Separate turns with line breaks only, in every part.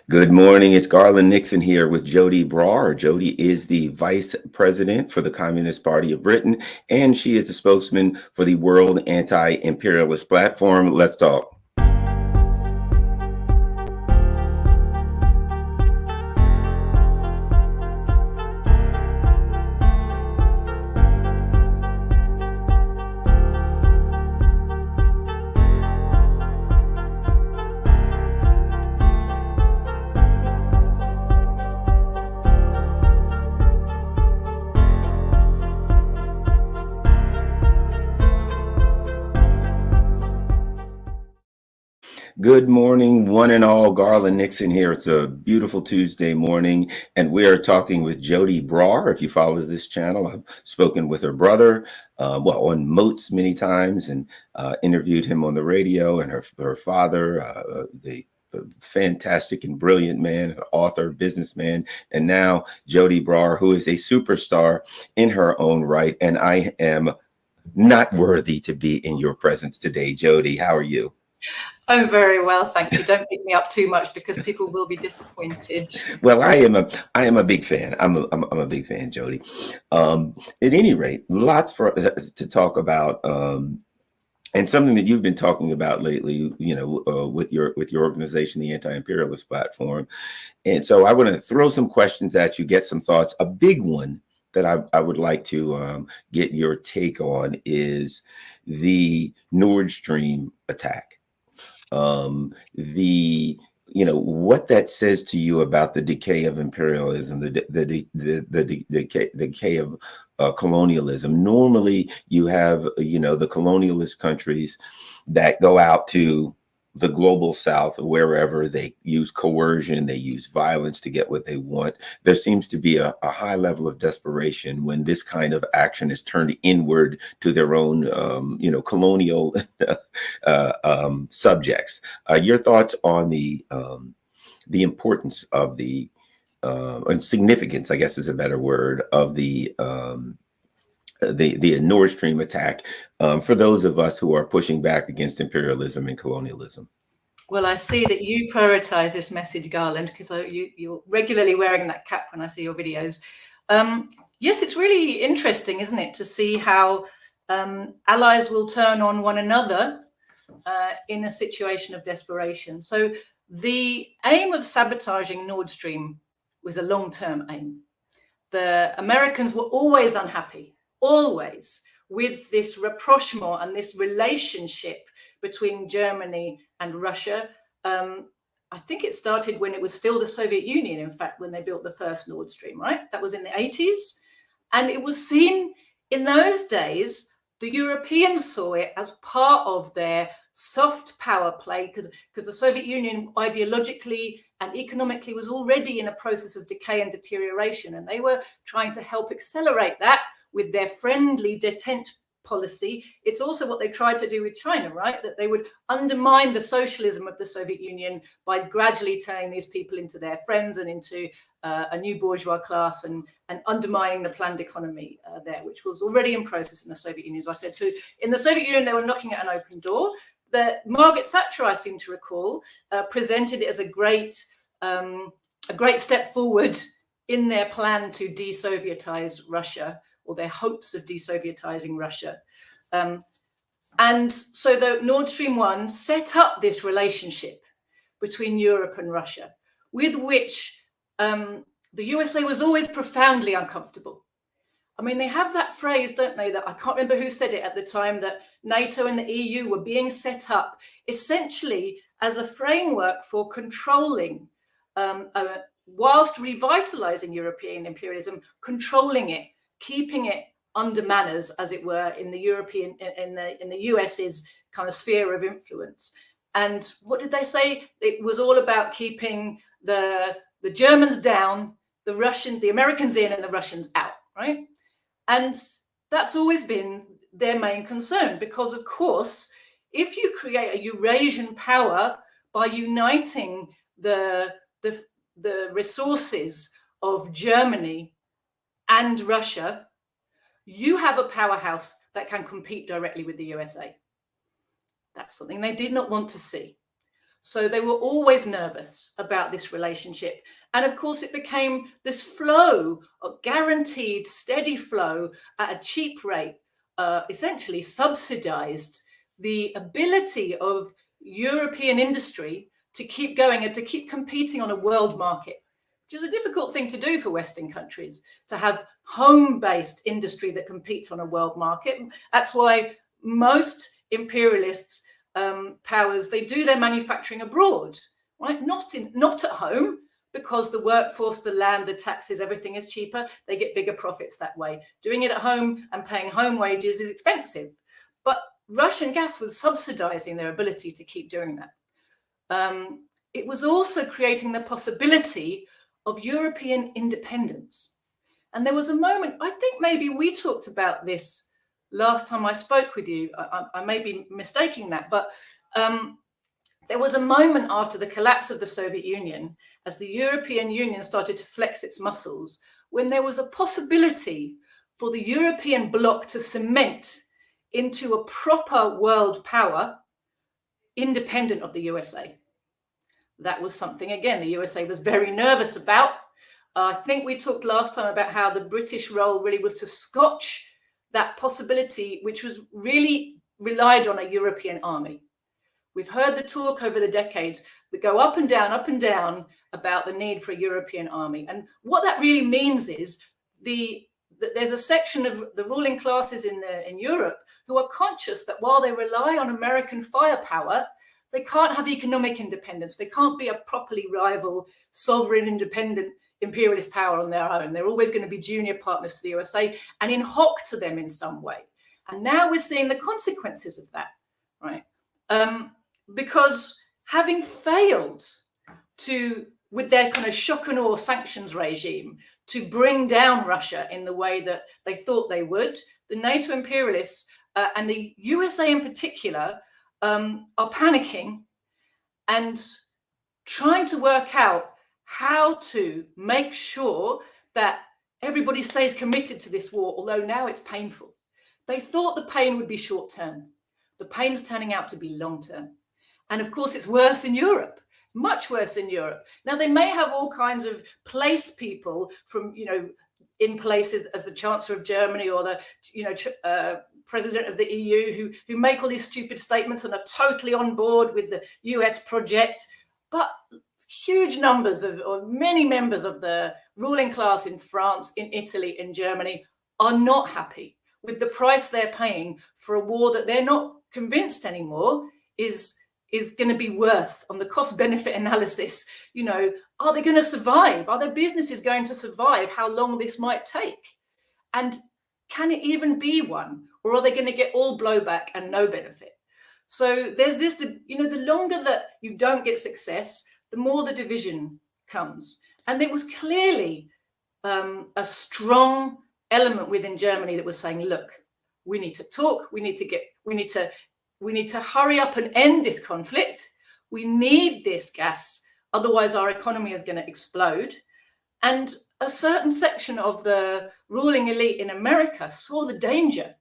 Good morning. It's Garland Nixon here with Joti Brar. Joti is the vice president for the Communist Party of Britain, and she is the spokesman for the World Anti-Imperialist Platform. Let's talk. Good morning, one and all. Garland Nixon here. It's a beautiful Tuesday morning, and we are talking with Joti Brar. If you follow this channel, I've spoken with her brother, on Moats many times, and interviewed him on the radio, and her father, the fantastic and brilliant man, an author, businessman, and now Joti Brar, who is a superstar in her own right. And I am not worthy to be in your presence today. Joti, how are you?
I'm very well, thank you. Don't pick me up too much because people will be disappointed.
Well, I am a big fan. I'm a big fan, Joti. At any rate, lots to talk about, and something that you've been talking about lately, with your organization, the Anti-Imperialist Platform. And so I want to throw some questions at you, get some thoughts. A big one that I would like to get your take on is the Nord Stream attack. What that says to you about the decay of imperialism, the decay of colonialism. Normally, you have the colonialist countries that go out to the global south, or wherever, they use coercion, they use violence to get what they want. There seems to be a high level of desperation when this kind of action is turned inward to their own, colonial subjects. Your thoughts on the importance of and significance, I guess is a better word, of the Nord Stream attack, for those of us who are pushing back against imperialism and colonialism?
Well, I see that you prioritize this message, Garland, because you're regularly wearing that cap when I see your videos. Yes, it's really interesting, isn't it, to see how allies will turn on one another in a situation of desperation. So the aim of sabotaging Nord Stream was a long-term aim. The Americans were always unhappy, always, with this rapprochement and this relationship between Germany and Russia. I think it started when it was still the Soviet Union, in fact, when they built the first Nord Stream, right? That was in the 80s. And it was seen in those days, the Europeans saw it as part of their soft power play, because the Soviet Union ideologically and economically was already in a process of decay and deterioration. And they were trying to help accelerate that with their friendly detent policy. It's also what they tried to do with China, right? That they would undermine the socialism of the Soviet Union by gradually turning these people into their friends and into a new bourgeois class, and undermining the planned economy there, which was already in process in the Soviet Union. As I said, so in the Soviet Union, they were knocking at an open door. Margaret Thatcher, I seem to recall, presented it as a great step forward in their plan to de-Sovietize Russia, or their hopes of de-Sovietizing Russia. And so the Nord Stream 1 set up this relationship between Europe and Russia, with which the USA was always profoundly uncomfortable. I mean, they have that phrase, don't they, that I can't remember who said it at the time, that NATO and the EU were being set up essentially as a framework for controlling, whilst revitalizing European imperialism, controlling it, keeping it under manners, as it were, in the European, in the US's kind of sphere of influence. And what did they say? It was all about keeping the Germans down, the Americans in, and the Russians out, right? And that's always been their main concern, because, of course, if you create a Eurasian power by uniting the resources of Germany and Russia, you have a powerhouse that can compete directly with the USA. That's something they did not want to see. So they were always nervous about this relationship. And of course, it became this flow, a guaranteed steady flow at a cheap rate, essentially subsidized the ability of European industry to keep going and to keep competing on a world market, which is a difficult thing to do for Western countries, to have home-based industry that competes on a world market. That's why most imperialists powers, they do their manufacturing abroad, right? Not at home, because the workforce, the land, the taxes, everything is cheaper. They get bigger profits that way. Doing it at home and paying home wages is expensive. But Russian gas was subsidizing their ability to keep doing that. It was also creating the possibility of European independence. And there was a moment, I think maybe we talked about this last time I spoke with you. I may be mistaking that, but there was a moment after the collapse of the Soviet Union, as the European Union started to flex its muscles, when there was a possibility for the European bloc to cement into a proper world power independent of the USA. That was something, again, the USA was very nervous about. I think we talked last time about how the British role really was to scotch that possibility, which was really relied on a European army. We've heard the talk over the decades that go up and down about the need for a European army. And what that really means is that there's a section of the ruling classes in Europe who are conscious that while they rely on American firepower, they can't have economic independence. They can't be a properly rival, sovereign, independent imperialist power on their own. They're always going to be junior partners to the USA and in hock to them in some way. And now we're seeing the consequences of that, right? Because having failed to, with their kind of shock and awe sanctions regime, to bring down Russia in the way that they thought they would, the NATO imperialists and the USA in particular are panicking and trying to work out how to make sure that everybody stays committed to this war, although now it's painful. They thought the pain would be short term. The pain's turning out to be long term. And of course, it's worse in Europe, much worse in Europe. Now, they may have all kinds of place people from, in places as the Chancellor of Germany or the, President of the EU who make all these stupid statements and are totally on board with the US project. But huge numbers or many members of the ruling class in France, in Italy, in Germany are not happy with the price they're paying for a war that they're not convinced anymore is going to be worth on the cost benefit analysis. Are they going to survive? Are their businesses going to survive how long this might take? And can it even be one? Or are they going to get all blowback and no benefit? So there's this, the longer that you don't get success, the more the division comes. And there was clearly a strong element within Germany that was saying, look, we need to talk, we need to hurry up and end this conflict. We need this gas, otherwise our economy is going to explode. And a certain section of the ruling elite in America saw the danger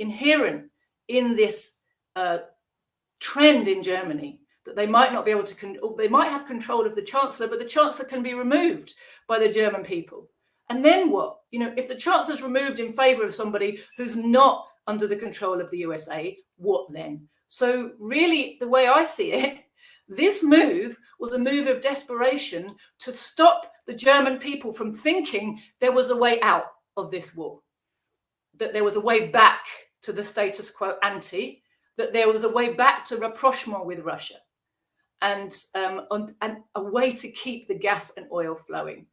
inherent in this trend in Germany, that they might not be able to, they might have control of the Chancellor, but the Chancellor can be removed by the German people. And then what? If the Chancellor's removed in favor of somebody who's not under the control of the USA, what then? So really, the way I see it, this move was a move of desperation to stop the German people from thinking there was a way out of this war, that there was a way back to the status quo ante, that there was a way back to rapprochement with Russia, and a way to keep the gas and oil flowing.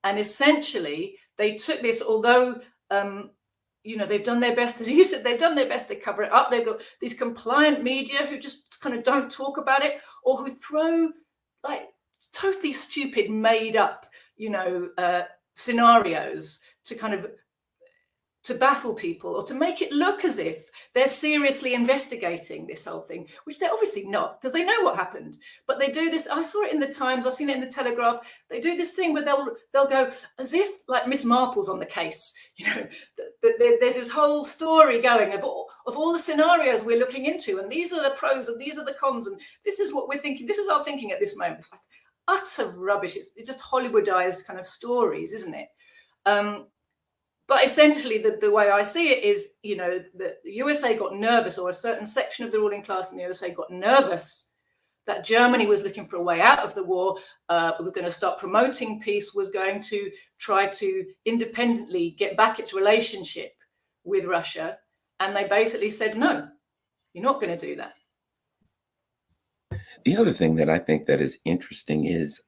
And essentially, they took this, although they've done their best, as you said, they've done their best to cover it up. They've got these compliant media who just kind of don't talk about it, or who throw like totally stupid, made up, scenarios to kind of to baffle people or to make it look as if they're seriously investigating this whole thing, which they're obviously not, because they know what happened. But they do this. I saw it in the Times. I've seen it in the Telegraph. They do this thing where they'll go as if like Miss Marple's on the case. You know, there's this whole story going of all the scenarios we're looking into, and these are the pros and these are the cons, and this is what we're thinking. This is our thinking at this moment. It's utter rubbish. It's just Hollywoodized kind of stories, isn't it? But essentially, the way I see it is, you know, the USA got nervous, or a certain section of the ruling class in the USA got nervous that Germany was looking for a way out of the war, was going to start promoting peace, was going to try to independently get back its relationship with Russia. And they basically said, no, you're not going to do that.
The other thing that I think that is interesting is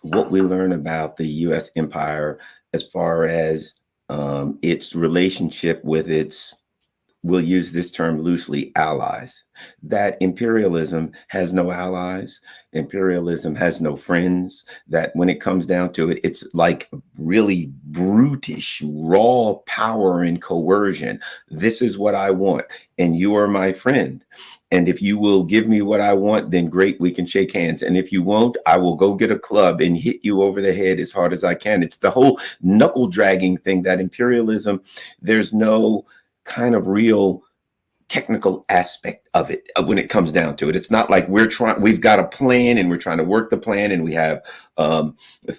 what we learn about the U.S. empire as far as its relationship with its, we'll use this term loosely, allies. That imperialism has no allies. Imperialism has no friends. That when it comes down to it, it's like really brutish, raw power and coercion. This is what I want, and you are my friend. And if you will give me what I want, then great, we can shake hands. And if you won't, I will go get a club and hit you over the head as hard as I can. It's the whole knuckle dragging thing, that imperialism, there's no kind of real technical aspect of it when it comes down to it. It's not like we've got a plan and we're trying to work the plan and we have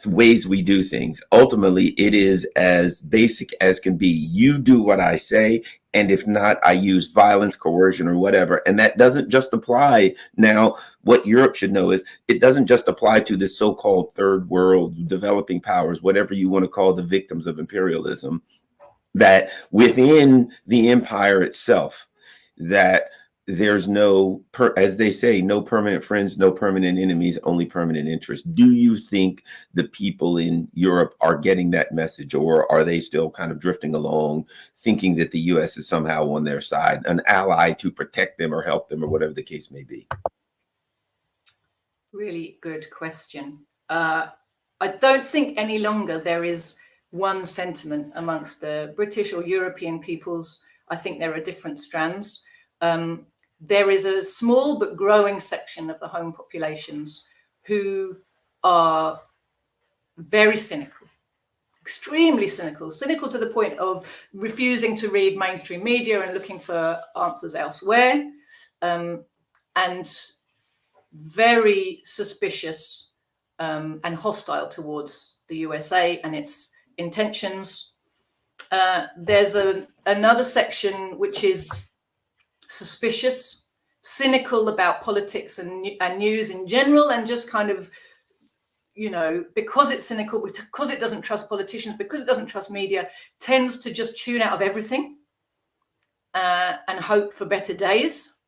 ways we do things. Ultimately, it is as basic as can be. You do what I say, and if not, I use violence, coercion, or whatever. And that doesn't just apply. Now, what Europe should know is it doesn't just apply to the so-called third world, developing powers, whatever you want to call the victims of imperialism, that within the empire itself, that there's no, as they say, no permanent friends, no permanent enemies, only permanent interests. Do you think the people in Europe are getting that message, or are they still kind of drifting along, thinking that the U.S. is somehow on their side, an ally to protect them or help them, or whatever the case may be?
Really good question. I don't think any longer there is one sentiment amongst the British or European peoples. I think there are different strands. There is a small but growing section of the home populations who are very cynical, extremely cynical to the point of refusing to read mainstream media and looking for answers elsewhere, and very suspicious and hostile towards the USA and its intentions. There's another section which is suspicious, cynical about politics and news in general, and just kind of, you know, because it's cynical, because it doesn't trust politicians, because it doesn't trust media, tends to just tune out of everything and hope for better days.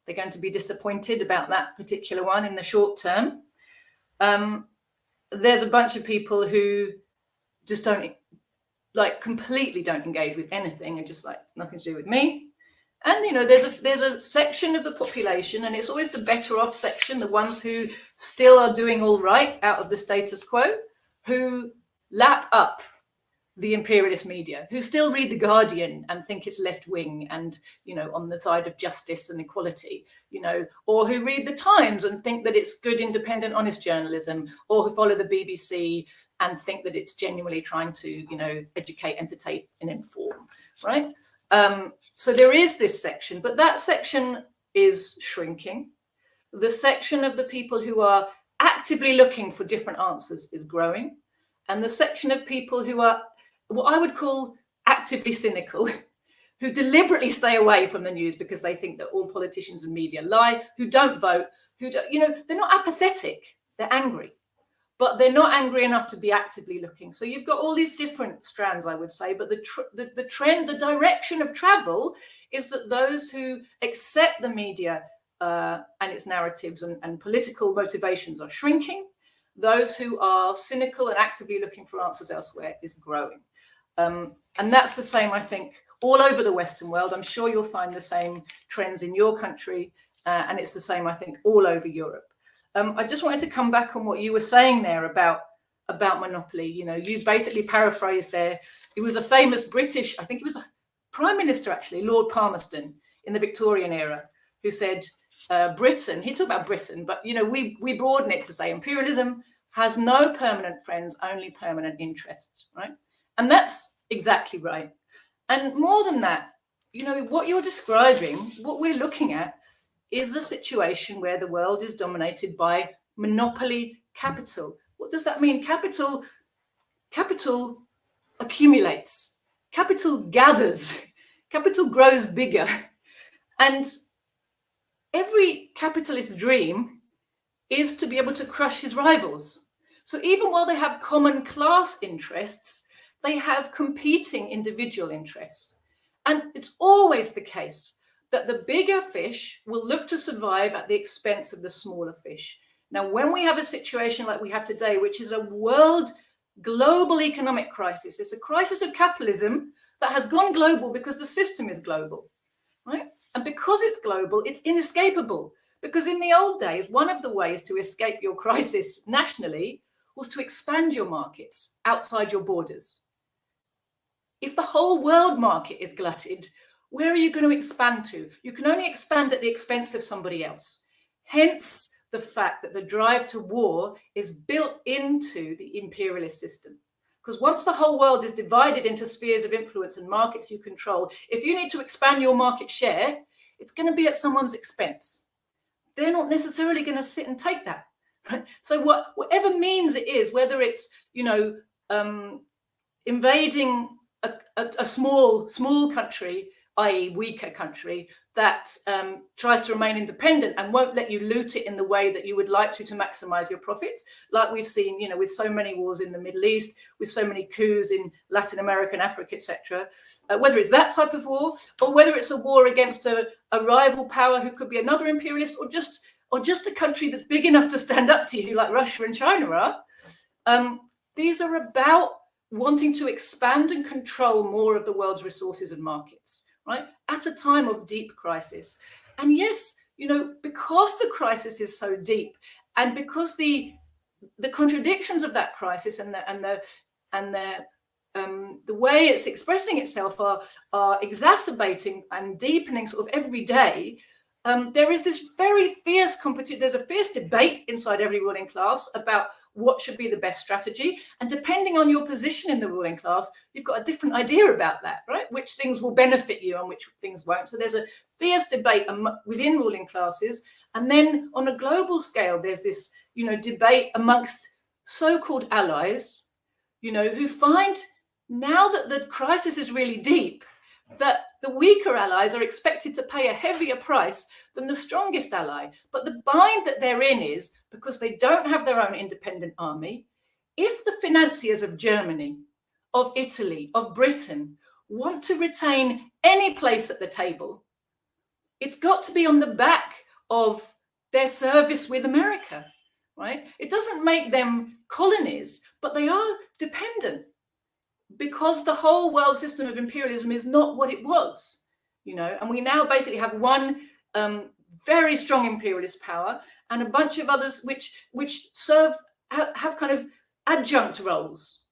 They're going to be disappointed about that particular one in the short term. There's a bunch of people who just don't, like, completely don't engage with anything and just like, it's nothing to do with me. And, you know, there's a section of the population, and it's always the better off section, the ones who still are doing all right out of the status quo, who lap up the imperialist media, who still read The Guardian and think it's left wing and, you know, on the side of justice and equality, you know, or who read The Times and think that it's good, independent, honest journalism, or who follow the BBC and think that it's genuinely trying to, you know, educate, entertain, and inform, right? So there is this section, but that section is shrinking. The section of the people who are actively looking for different answers is growing. And the section of people who are what I would call actively cynical, who deliberately stay away from the news because they think that all politicians and media lie, who don't vote, who don't, you know, they're not apathetic, they're angry. But they're not angry enough to be actively looking. So you've got all these different strands, I would say. But the trend, the direction of travel is that those who accept the media and its narratives and political motivations are shrinking. Those who are cynical and actively looking for answers elsewhere is growing. And that's the same, I think, all over the Western world. I'm sure you'll find the same trends in your country. And it's the same, I think, all over Europe. I just wanted to come back on what you were saying there about about monopoly. You know, you basically paraphrased there. It was a famous British, I think it was a Prime Minister actually, Lord Palmerston in the Victorian era, who said Britain, he talked about Britain, but you know, we broaden it to say imperialism has no permanent friends, only permanent interests, right? And that's exactly right. And more than that, you know, what you're describing, what we're looking at is a situation where the world is dominated by monopoly capital. What does that mean? Capital accumulates, capital gathers, capital grows bigger. And every capitalist dream is to be able to crush his rivals. So even while they have common class interests, they have competing individual interests. And it's always the case that the bigger fish will look to survive at the expense of the smaller fish. Now, when we have a situation like we have today, which is a world global economic crisis, it's a crisis of capitalism that has gone global because the system is global, right? And because it's global, it's inescapable. Because in the old days, one of the ways to escape your crisis nationally was to expand your markets outside your borders. If the whole world market is glutted, where are you going to expand to? You can only expand at the expense of somebody else. Hence the fact that the drive to war is built into the imperialist system. Because once the whole world is divided into spheres of influence and markets you control, if you need to expand your market share, it's going to be at someone's expense. They're not necessarily going to sit and take that. Right? So whatever means it is, whether it's, you know, invading a small country, i.e. weaker country, that tries to remain independent and won't let you loot it in the way that you would like to maximize your profits, like we've seen, you know, with so many wars in the Middle East, with so many coups in Latin America and Africa, etc. Whether it's that type of war, or whether it's a war against a rival power who could be another imperialist, or just a country that's big enough to stand up to you, like Russia and China are. These are about wanting to expand and control more of the world's resources and markets, right? At a time of deep crisis. And yes, you know, because the crisis is so deep, and because the contradictions of that crisis and the way it's expressing itself are exacerbating and deepening sort of every day, there is this very fierce competition. There's a fierce debate inside every ruling class about what should be the best strategy. And depending on your position in the ruling class, you've got a different idea about that, right? Which things will benefit you and which things won't. So there's a fierce debate within ruling classes. And then on a global scale, there's this, you know, debate amongst so-called allies, you know, who find now that the crisis is really deep, that the weaker allies are expected to pay a heavier price than the strongest ally. But the bind that they're in is, because they don't have their own independent army, if the financiers of Germany, of Italy, of Britain want to retain any place at the table, it's got to be on the back of their service with America, right? It doesn't make them colonies, but they are dependent, because the whole world system of imperialism is not what it was, you know, and we now basically have one very strong imperialist power and a bunch of others which have kind of adjunct roles.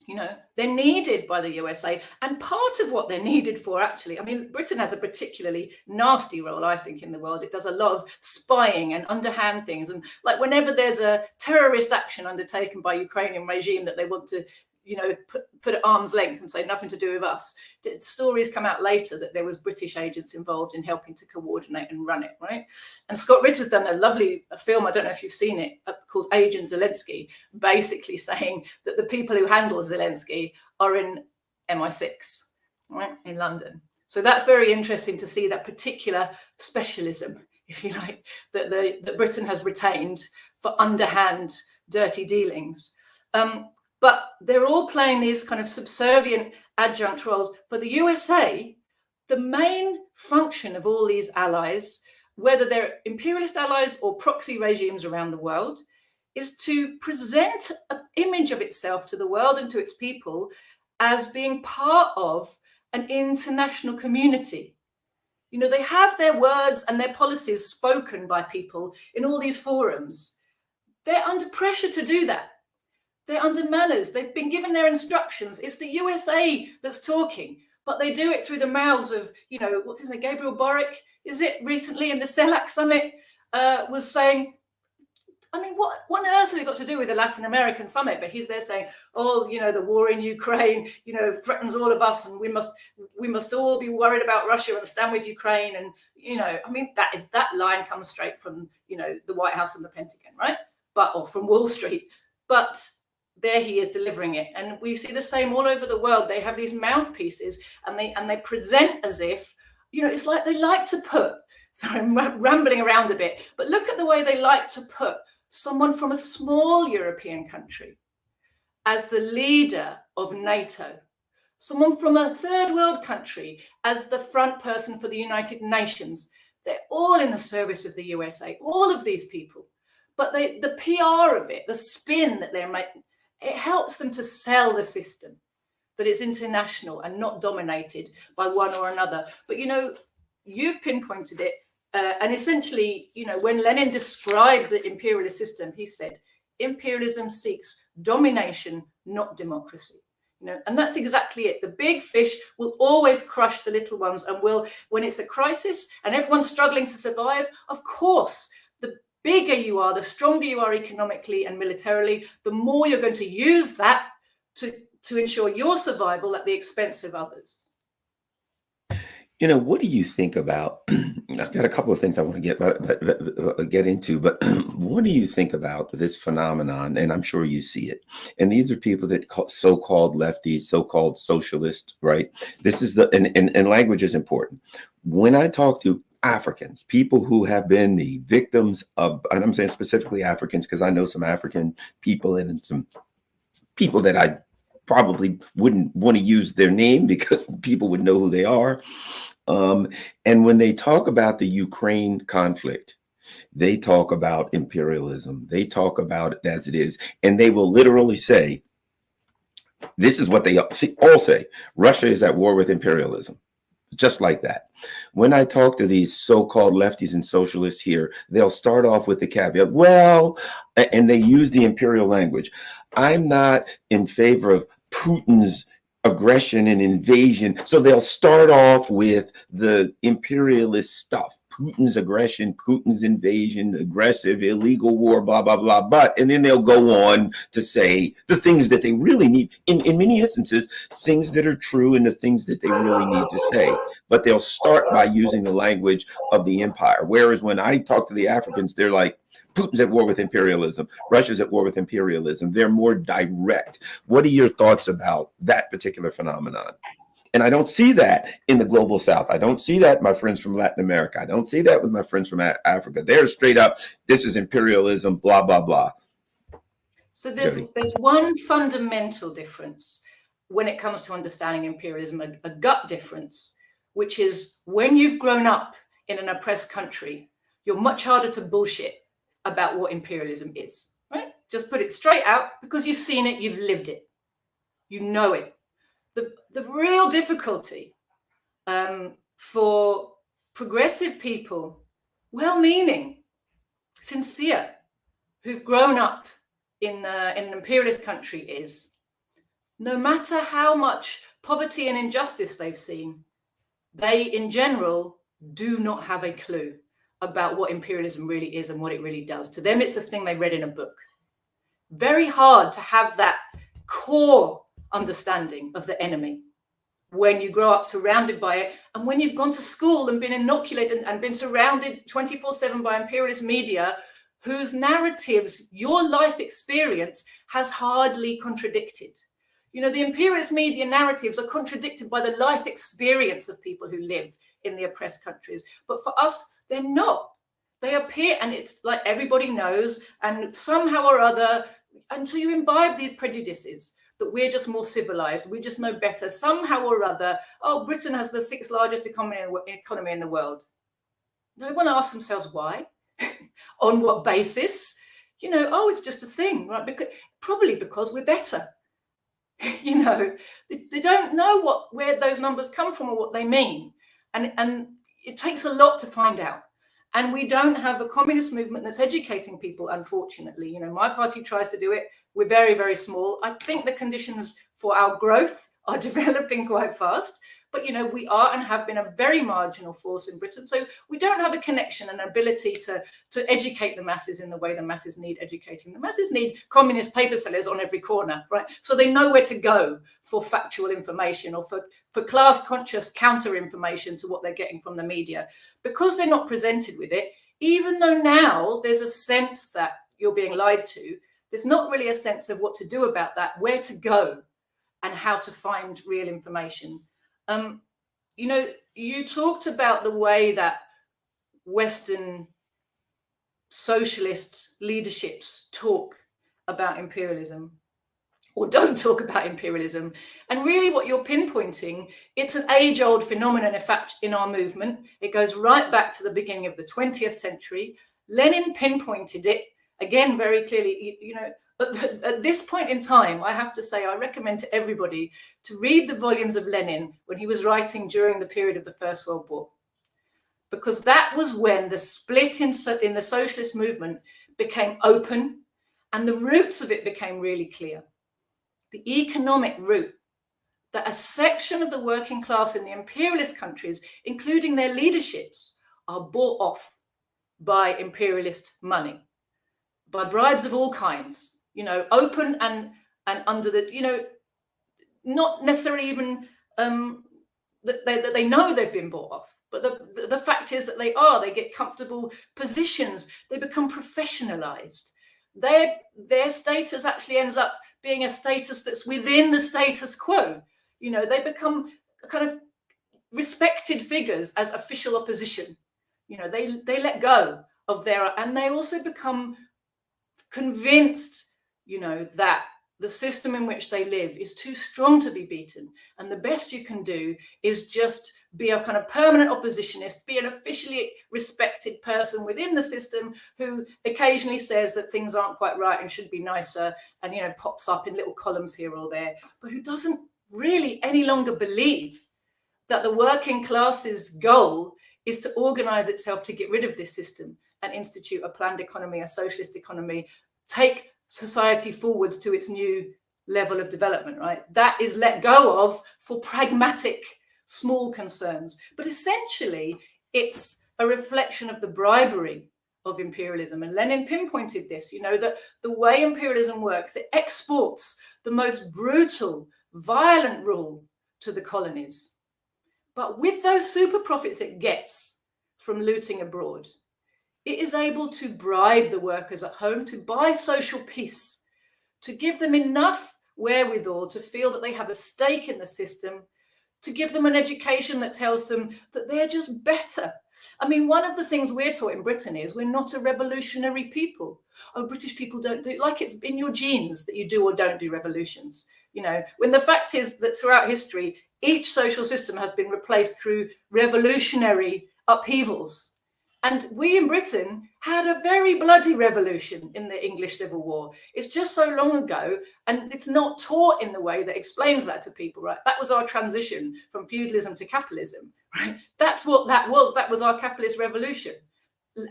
You know, they're needed by the USA, and part of what they're needed for, actually, I mean, Britain has a particularly nasty role, I think, in the world. It does a lot of spying and underhand things, and like whenever there's a terrorist action undertaken by Ukrainian regime that they want to, you know, put at arm's length and say nothing to do with us, the stories come out later that there was British agents involved in helping to coordinate and run it, right? And Scott Ritter's done a lovely film, I don't know if you've seen it, called Agent Zelensky, basically saying that the people who handle Zelensky are in MI6, right, in London. So that's very interesting to see that particular specialism, if you like, that Britain has retained for underhand dirty dealings. But they're all playing these kind of subservient adjunct roles. For the USA, the main function of all these allies, whether they're imperialist allies or proxy regimes around the world, is to present an image of itself to the world and to its people as being part of an international community. You know, they have their words and their policies spoken by people in all these forums. They're under pressure to do that. They're under manners. They've been given their instructions. It's the USA that's talking, but they do it through the mouths of, you know, what's his name, Gabriel Boric, is it, recently in the CELAC summit, was saying, I mean, what on earth has it got to do with the Latin American summit? But he's there saying, oh, you know, the war in Ukraine, you know, threatens all of us, and we must all be worried about Russia and stand with Ukraine. And, you know, I mean, that line comes straight from, you know, the White House and the Pentagon, right? Or from Wall Street. But there he is delivering it. And we see the same all over the world. They have these mouthpieces, and they present as if, you know, it's like they like to put, sorry, I'm rambling around a bit, but look at the way they like to put someone from a small European country as the leader of NATO, someone from a third world country as the front person for the United Nations. They're all in the service of the USA, all of these people. But the PR of it, the spin that they're making, it helps them to sell the system, that it's international and not dominated by one or another. But, you know, you've pinpointed it. And essentially, you know, when Lenin described the imperialist system, he said, imperialism seeks domination, not democracy. You know, and that's exactly it. The big fish will always crush the little ones, and will, when it's a crisis and everyone's struggling to survive, of course, the bigger you are, the stronger you are economically and militarily, the more you're going to use that to ensure your survival at the expense of others.
You know, what do you think about? I've got a couple of things I want to get into, but what do you think about this phenomenon? And I'm sure you see it. And these are people that so-called lefties, so-called socialists, right? This is and language is important. When I talk to Africans, people who have been the victims of, and I'm saying specifically Africans, because I know some African people and some people that I probably wouldn't want to use their name because people would know who they are. And when they talk about the Ukraine conflict, they talk about imperialism. They talk about it as it is. And they will literally say, this is what they all say, Russia is at war with imperialism. Just like that. When I talk to these so-called lefties and socialists here, they'll start off with the caveat, well, and they use the imperial language. I'm not in favor of Putin's aggression and invasion. So they'll start off with the imperialist stuff, Putin's aggression, Putin's invasion, aggressive, illegal war, blah, blah, blah. And then they'll go on to say the things that they really need, in many instances, things that are true and the things that they really need to say. But they'll start by using the language of the empire. Whereas when I talk to the Africans, they're like, Putin's at war with imperialism. Russia's at war with imperialism. They're more direct. What are your thoughts about that particular phenomenon? And I don't see that in the global South. I don't see that, my friends from Latin America. I don't see that with my friends from Africa. They're straight up, this is imperialism, blah, blah, blah.
So there's one fundamental difference when it comes to understanding imperialism, a gut difference, which is when you've grown up in an oppressed country, you're much harder to bullshit about what imperialism is, right? Just put it straight out because you've seen it, you've lived it, you know it. The real difficulty for progressive people, well-meaning, sincere, who've grown up in an imperialist country is, no matter how much poverty and injustice they've seen, they in general do not have a clue about what imperialism really is and what it really does. To them, it's a thing they read in a book. Very hard to have that core understanding of the enemy when you grow up surrounded by it, and when you've gone to school and been inoculated and been surrounded 24/7 by imperialist media whose narratives your life experience has hardly contradicted. You know, the imperialist media narratives are contradicted by the life experience of people who live in the oppressed countries. But for us, they're not. They appear, and it's like everybody knows, and somehow or other, until you imbibe these prejudices, that we're just more civilized, we just know better, somehow or other, oh, Britain has the 6th largest economy in the world. No one asks themselves why, on what basis, you know, oh, it's just a thing, right? Probably because we're better. You know, they don't know where those numbers come from or what they mean. And it takes a lot to find out. And we don't have a communist movement that's educating people, unfortunately. You know, my party tries to do it. We're very, very small. I think the conditions for our growth are developing quite fast. But, you know, we are and have been a very marginal force in Britain. So we don't have a connection and ability to educate the masses in the way the masses need educating. The masses need communist paper sellers on every corner, right? So they know where to go for factual information or for class-conscious counter-information to what they're getting from the media. Because they're not presented with it, even though now there's a sense that you're being lied to, there's not really a sense of what to do about that, where to go, and how to find real information. You know, you talked about the way that Western socialist leaderships talk about imperialism or don't talk about imperialism. And really what you're pinpointing, it's an age-old phenomenon, in fact, in our movement. It goes right back to the beginning of the 20th century. Lenin pinpointed it, again, very clearly, you know. At this point in time, I have to say, I recommend to everybody to read the volumes of Lenin when he was writing during the period of the First World War, because that was when the split in the socialist movement became open and the roots of it became really clear. The economic root, that a section of the working class in the imperialist countries, including their leaderships, are bought off by imperialist money, by bribes of all kinds. You know, open and under the, you know, not necessarily even that they know they've been bought off, but the fact is that they get comfortable positions, they become professionalized. Their status actually ends up being a status that's within the status quo. You know, they become kind of respected figures as official opposition. You know, they let go of and they also become convinced, you know, that the system in which they live is too strong to be beaten. And the best you can do is just be a kind of permanent oppositionist, be an officially respected person within the system who occasionally says that things aren't quite right and should be nicer and, you know, pops up in little columns here or there, but who doesn't really any longer believe that the working class's goal is to organize itself to get rid of this system and institute a planned economy, a socialist economy, take society forwards to its new level of development, right? That is let go of for pragmatic small concerns. But essentially, it's a reflection of the bribery of imperialism. And Lenin pinpointed this, you know, that the way imperialism works, it exports the most brutal, violent rule to the colonies. But with those super profits it gets from looting abroad, it is able to bribe the workers at home to buy social peace, to give them enough wherewithal to feel that they have a stake in the system, to give them an education that tells them that they're just better. I mean, one of the things we're taught in Britain is we're not a revolutionary people. Oh, British people don't do, like it's in your genes that you do or don't do revolutions. You know, when the fact is that throughout history, each social system has been replaced through revolutionary upheavals. And we in Britain had a very bloody revolution in the English Civil War. It's just so long ago, and it's not taught in the way that explains that to people, right? That was our transition from feudalism to capitalism, right? That's what that was. That was our capitalist revolution,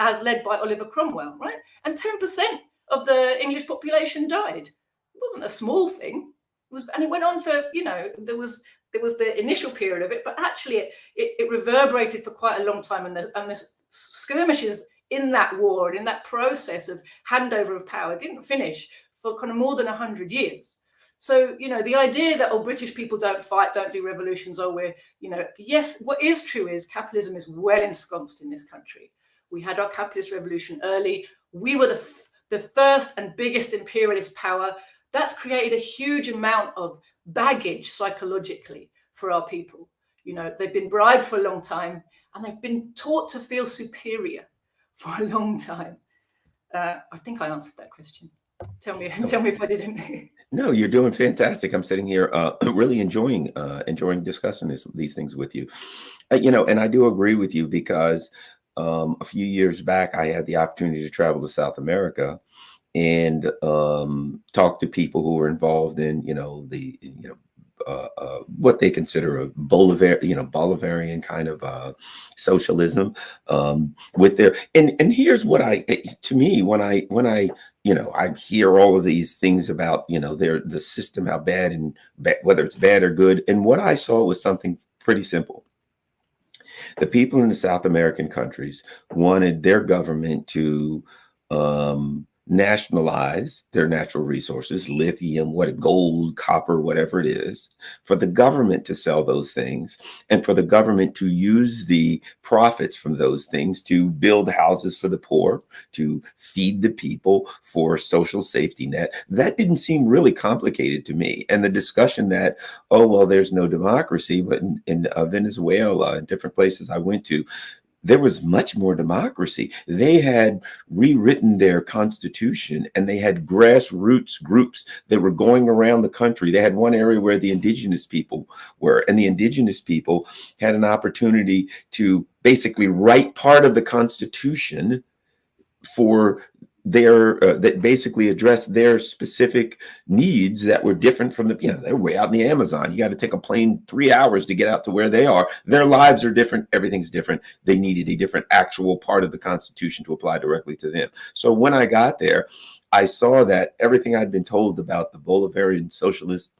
as led by Oliver Cromwell, right? And 10% of the English population died. It wasn't a small thing. And it went on for, you know, there was the initial period of it, but actually it reverberated for quite a long time, and the skirmishes in that war and in that process of handover of power didn't finish for kind of more than 100 years. So, you know, the idea that, oh, British people don't fight, don't do revolutions, oh, we're, you know, yes, what is true is capitalism is well ensconced in this country. We had our capitalist revolution early. We were the first and biggest imperialist power. That's created a huge amount of baggage psychologically for our people. You know, they've been bribed for a long time and they've been taught to feel superior for a long time. I think I answered that question. Tell me if I didn't.
No, you're doing fantastic. I'm sitting here really enjoying discussing these things with you. You know, and I do agree with you because a few years back, I had the opportunity to travel to South America and talk to people who were involved in, what they consider a Bolivarian kind of socialism, with their and here's what to me when I I hear all of these things about the system, how bad and whether it's bad or good, and what I saw was something pretty simple. The people in the South American countries wanted their government to nationalize their natural resources, lithium, gold, copper, whatever it is, for the government to sell those things, and for the government to use the profits from those things to build houses for the poor, to feed the people, for social safety net. That didn't seem really complicated to me. And the discussion that, oh, well, there's no democracy, but in Venezuela and different places I went to, there was much more democracy. They had rewritten their constitution, and they had grassroots groups that were going around the country. They had one area where the indigenous people were, and the indigenous people had an opportunity to basically write part of the constitution for their that basically addressed their specific needs that were different from they're way out in the Amazon. You got to take a plane 3 hours to get out to where they are. Their lives are different. Everything's different. They needed a different actual part of the Constitution to apply directly to them. So when I got there, I saw that everything I'd been told about the Bolivarian Socialist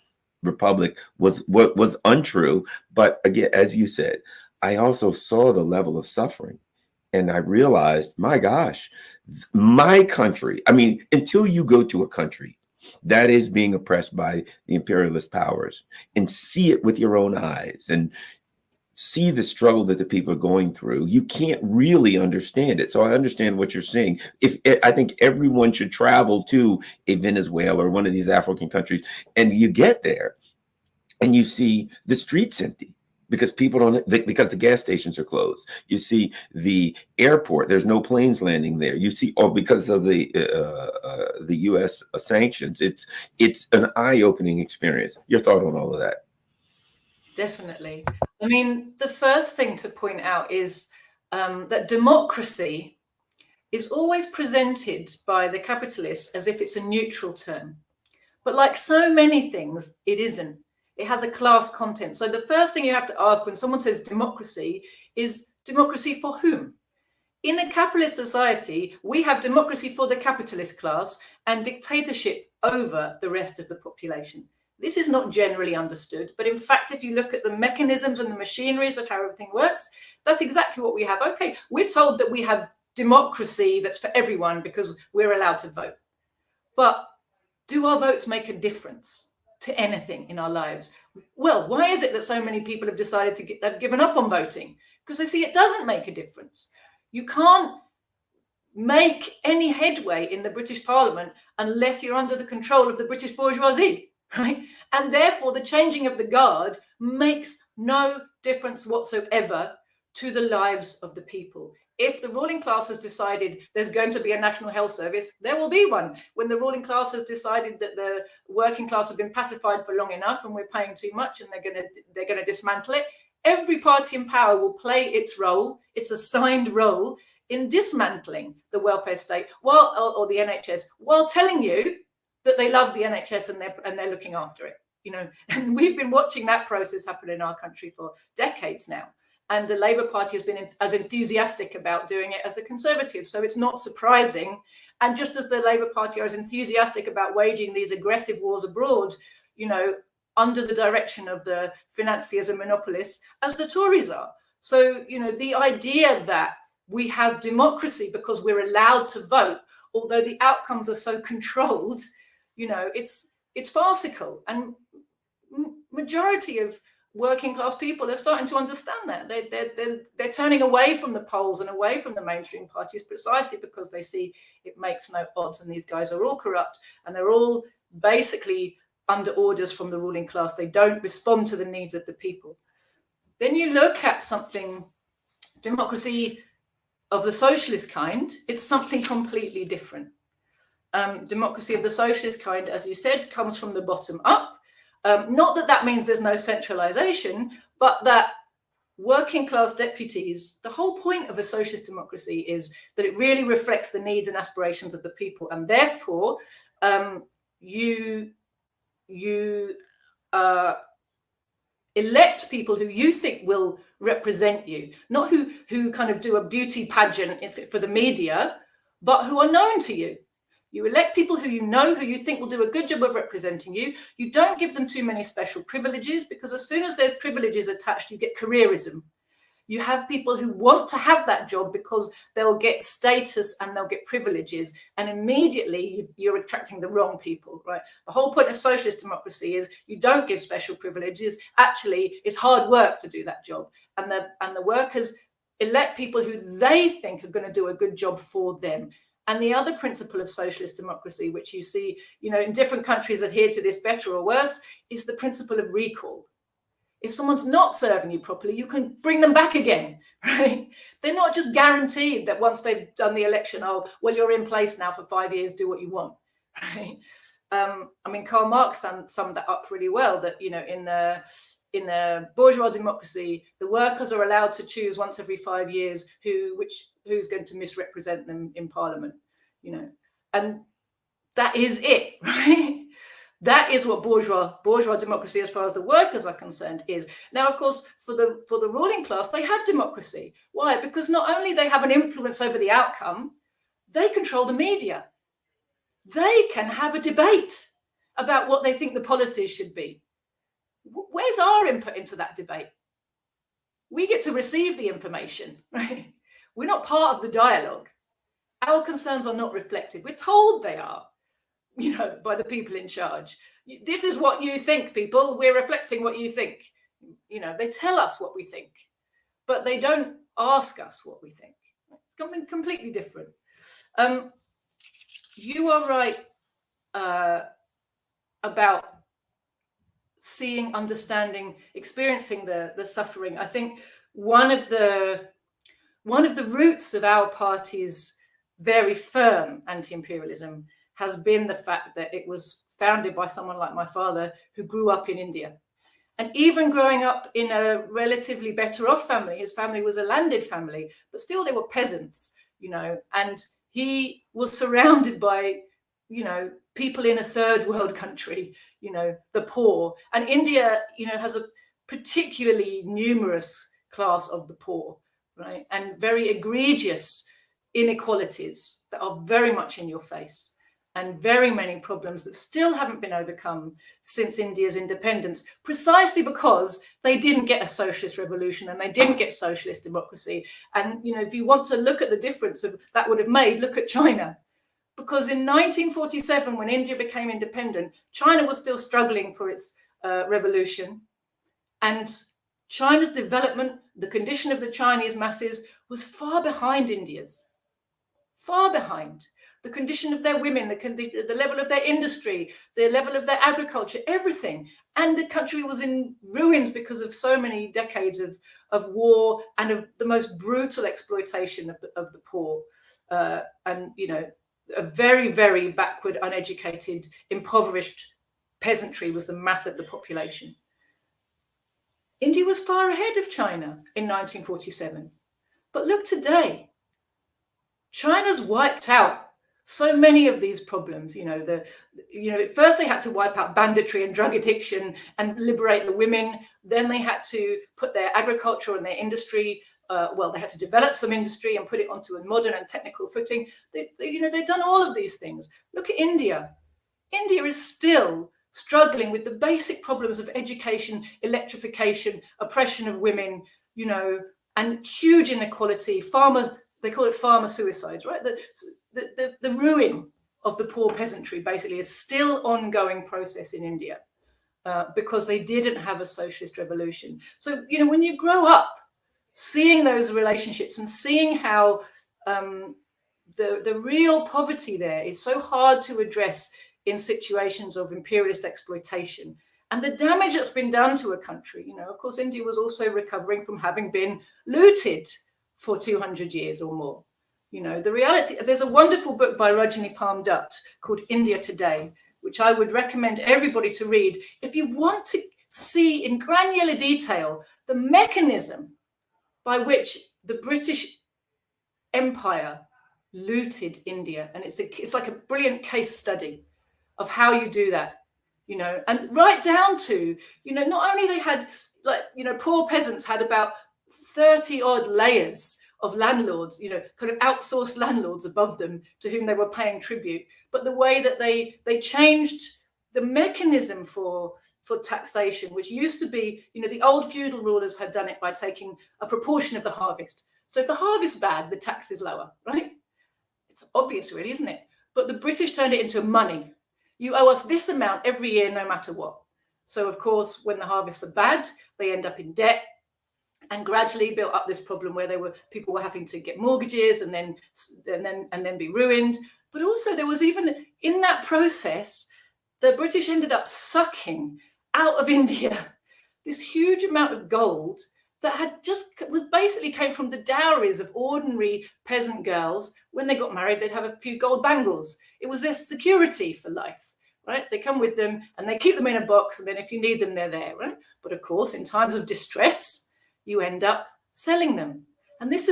Republic was untrue. But again, as you said, I also saw the level of suffering. And I realized, my gosh, my country, until you go to a country that is being oppressed by the imperialist powers and see it with your own eyes and see the struggle that the people are going through, you can't really understand it. So I understand what you're saying. I think everyone should travel to a Venezuela or one of these African countries, and you get there and you see the streets empty, because because the gas stations are closed. You see the airport, there's no planes landing there. You see, because of the U.S. sanctions. It's an eye-opening experience. Your thought on all of that?
Definitely. The first thing to point out is that democracy is always presented by the capitalists as if it's a neutral term. But like so many things, it isn't. It has a class content. So the first thing you have to ask when someone says democracy is democracy for whom? In a capitalist society, we have democracy for the capitalist class and dictatorship over the rest of the population. This is not generally understood, but in fact, if you look at the mechanisms and the machineries of how everything works, that's exactly what we have. Okay, we're told that we have democracy that's for everyone because we're allowed to vote. But do our votes make a difference to anything in our lives? Well, why is it that so many people have decided to have given up on voting? Because they see it doesn't make a difference. You can't make any headway in the British Parliament unless you're under the control of the British bourgeoisie, right? And therefore, the changing of the guard makes no difference whatsoever to the lives of the people. If the ruling class has decided there's going to be a national health service, there will be one. When the ruling class has decided that the working class have been pacified for long enough and we're paying too much and they're going to dismantle it, every party in power will play its role, its assigned role, in dismantling the welfare state or the NHS, while telling you that they love the NHS and they're looking after it. And we've been watching that process happen in our country for decades now. And the Labour Party has been as enthusiastic about doing it as the Conservatives. So it's not surprising. And just as the Labour Party are as enthusiastic about waging these aggressive wars abroad, under the direction of the financiers and monopolists, as the Tories are. So, the idea that we have democracy because we're allowed to vote, although the outcomes are so controlled, it's farcical. And majority of working class people are starting to understand that. They're turning away from the polls and away from the mainstream parties precisely because they see it makes no odds, and these guys are all corrupt and they're all basically under orders from the ruling class. They don't respond to the needs of the people. Then you look at something, democracy of the socialist kind, it's something completely different. Democracy of the socialist kind, as you said, comes from the bottom up. Not that means there's no centralization, but that working class deputies, the whole point of a socialist democracy is that it really reflects the needs and aspirations of the people. And therefore, you elect people who you think will represent you, not who kind of do a beauty pageant for the media, but who are known to you. You elect people who you know, who you think will do a good job of representing you. You don't give them too many special privileges, because as soon as there's privileges attached, you get careerism. You have people who want to have that job because they'll get status and they'll get privileges, and immediately you're attracting the wrong people, right? The whole point of socialist democracy is you don't give special privileges. Actually, it's hard work to do that job, and the workers elect people who they think are going to do a good job for them. And the other principle of socialist democracy, which you see, in different countries adhere to this better or worse, is the principle of recall. If someone's not serving you properly, you can bring them back again, right? They're not just guaranteed that once they've done the election, oh, well, you're in place now for 5 years, do what you want, right? Karl Marx summed that up really well, that, in the bourgeois democracy, the workers are allowed to choose once every 5 years who's going to misrepresent them in parliament, and that is it, right? That is what bourgeois democracy, as far as the workers are concerned, is. Now, of course, for the ruling class, they have democracy. Why? Because not only they have an influence over the outcome, they control the media. They can have a debate about what they think the policies should be. Where's our input into that debate? We get to receive the information, right? We're not part of the dialogue. Our concerns are not reflected. We're told they are, by the people in charge. This is what you think, people. We're reflecting what you think. They tell us what we think, but they don't ask us what we think. It's something completely different. You are right about seeing, understanding, experiencing the suffering. I think one of the roots of our party's very firm anti-imperialism has been the fact that it was founded by someone like my father, who grew up in India. And even growing up in a relatively better off family, his family was a landed family, but still they were peasants, and he was surrounded by, people in a third world country, the poor. And India, has a particularly numerous class of the poor, right? And very egregious inequalities that are very much in your face, and very many problems that still haven't been overcome since India's independence, precisely because they didn't get a socialist revolution and they didn't get socialist democracy. And, if you want to look at the difference that would have made, look at China. Because in 1947, when India became independent, China was still struggling for its revolution. And China's development, the condition of the Chinese masses, was far behind India's. Far behind. The condition of their women, the level of their industry, the level of their agriculture, everything. And the country was in ruins because of so many decades of war and of the most brutal exploitation of the poor. And, a very, very backward, uneducated, impoverished peasantry was the mass of the population. India was far ahead of China in 1947. But look today. China's wiped out so many of these problems. At first they had to wipe out banditry and drug addiction and liberate the women. Then they had to put their agriculture and their industry, they had to develop some industry and put it onto a modern and technical footing. They've done all of these things. Look at India. India is still struggling with the basic problems of education, electrification, oppression of women, and huge inequality, they call it farmer suicides, right? The ruin of the poor peasantry basically is still ongoing process in India because they didn't have a socialist revolution. So, when you grow up seeing those relationships and seeing how the real poverty there is so hard to address in situations of imperialist exploitation, and the damage that's been done to a country, of course, India was also recovering from having been looted for 200 years or more. The reality, there's a wonderful book by Rajani Palm-Dutt called India Today, which I would recommend everybody to read if you want to see in granular detail the mechanism by which the British Empire looted India. And it's like a brilliant case study of how you do that, and right down to, not only they had like, you know, poor peasants had about 30 odd layers of landlords, you know, kind of outsourced landlords above them to whom they were paying tribute. But the way that they changed the mechanism for taxation, which used to be, you know, the old feudal rulers had done it by taking a proportion of the harvest. So if the harvest's bad, the tax is lower, right? It's obvious, really, isn't it? But the British turned it into money. You owe us this amount every year, no matter what. So, of course, when the harvests are bad, they end up in debt, and gradually built up this problem where people were having to get mortgages and then be ruined. But also there was, even in that process, the British ended up sucking out of India this huge amount of gold that basically came from the dowries of ordinary peasant girls. When they got married, they'd have a few gold bangles. It was their security for life, right? They come with them and they keep them in a box, and then if you need them, they're there, right? But of course, in times of distress, you end up selling them. And this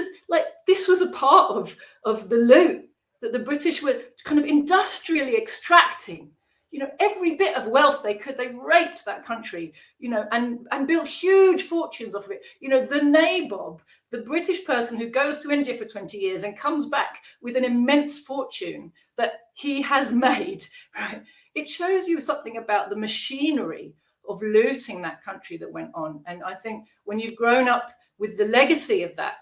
was a part of the loot that the British were kind of industrially extracting. You know, every bit of wealth they could, they raped that country, you know, and built huge fortunes off of it. You know, the nabob, the British person who goes to India for 20 years and comes back with an immense fortune that he has made, right? It shows you something about the machinery of looting that country that went on. And I think when you've grown up with the legacy of that,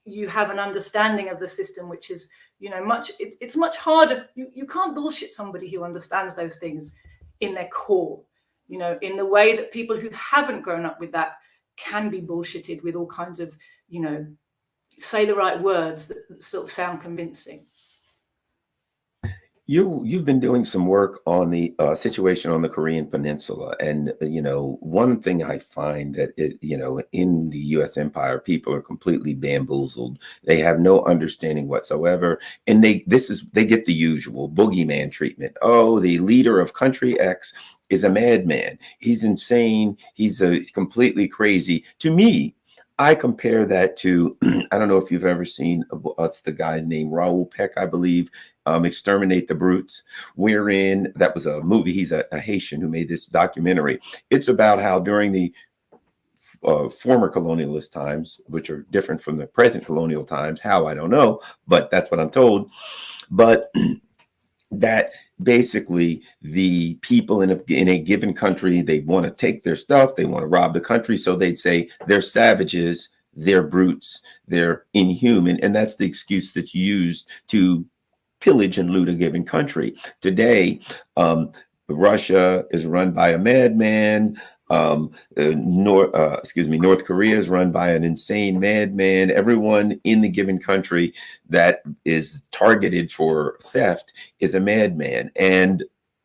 you have an understanding of the system, which is, you know, it's much harder. You can't bullshit somebody who understands those things in their core, you know, in the way that people who haven't grown up with that can be bullshitted with all kinds of, you know, say the right words that sort of sound convincing.
You've been doing some work on the situation on the Korean Peninsula, and you know, one thing I find that in the U.S. empire, people are completely bamboozled. They have no understanding whatsoever, and they get the usual boogeyman treatment. Oh, the leader of country X is a madman. He's insane. He's completely crazy. To me, I compare that to, I don't know if you've ever seen, it's the guy named Raoul Peck, I believe, Exterminate the Brutes, wherein that was a movie. He's a Haitian who made this documentary. It's about how during the former colonialist times, which are different from the present colonial times, how I don't know, but that's what I'm told. But that basically the people in a given country, they want to take their stuff, they want to rob the country, so they'd say they're savages, they're brutes, they're inhuman, and that's the excuse that's used to pillage and loot a given country. Today, Russia is run by a madman. North Korea is run by an insane madman. Everyone in the given country that is targeted for theft is a madman. And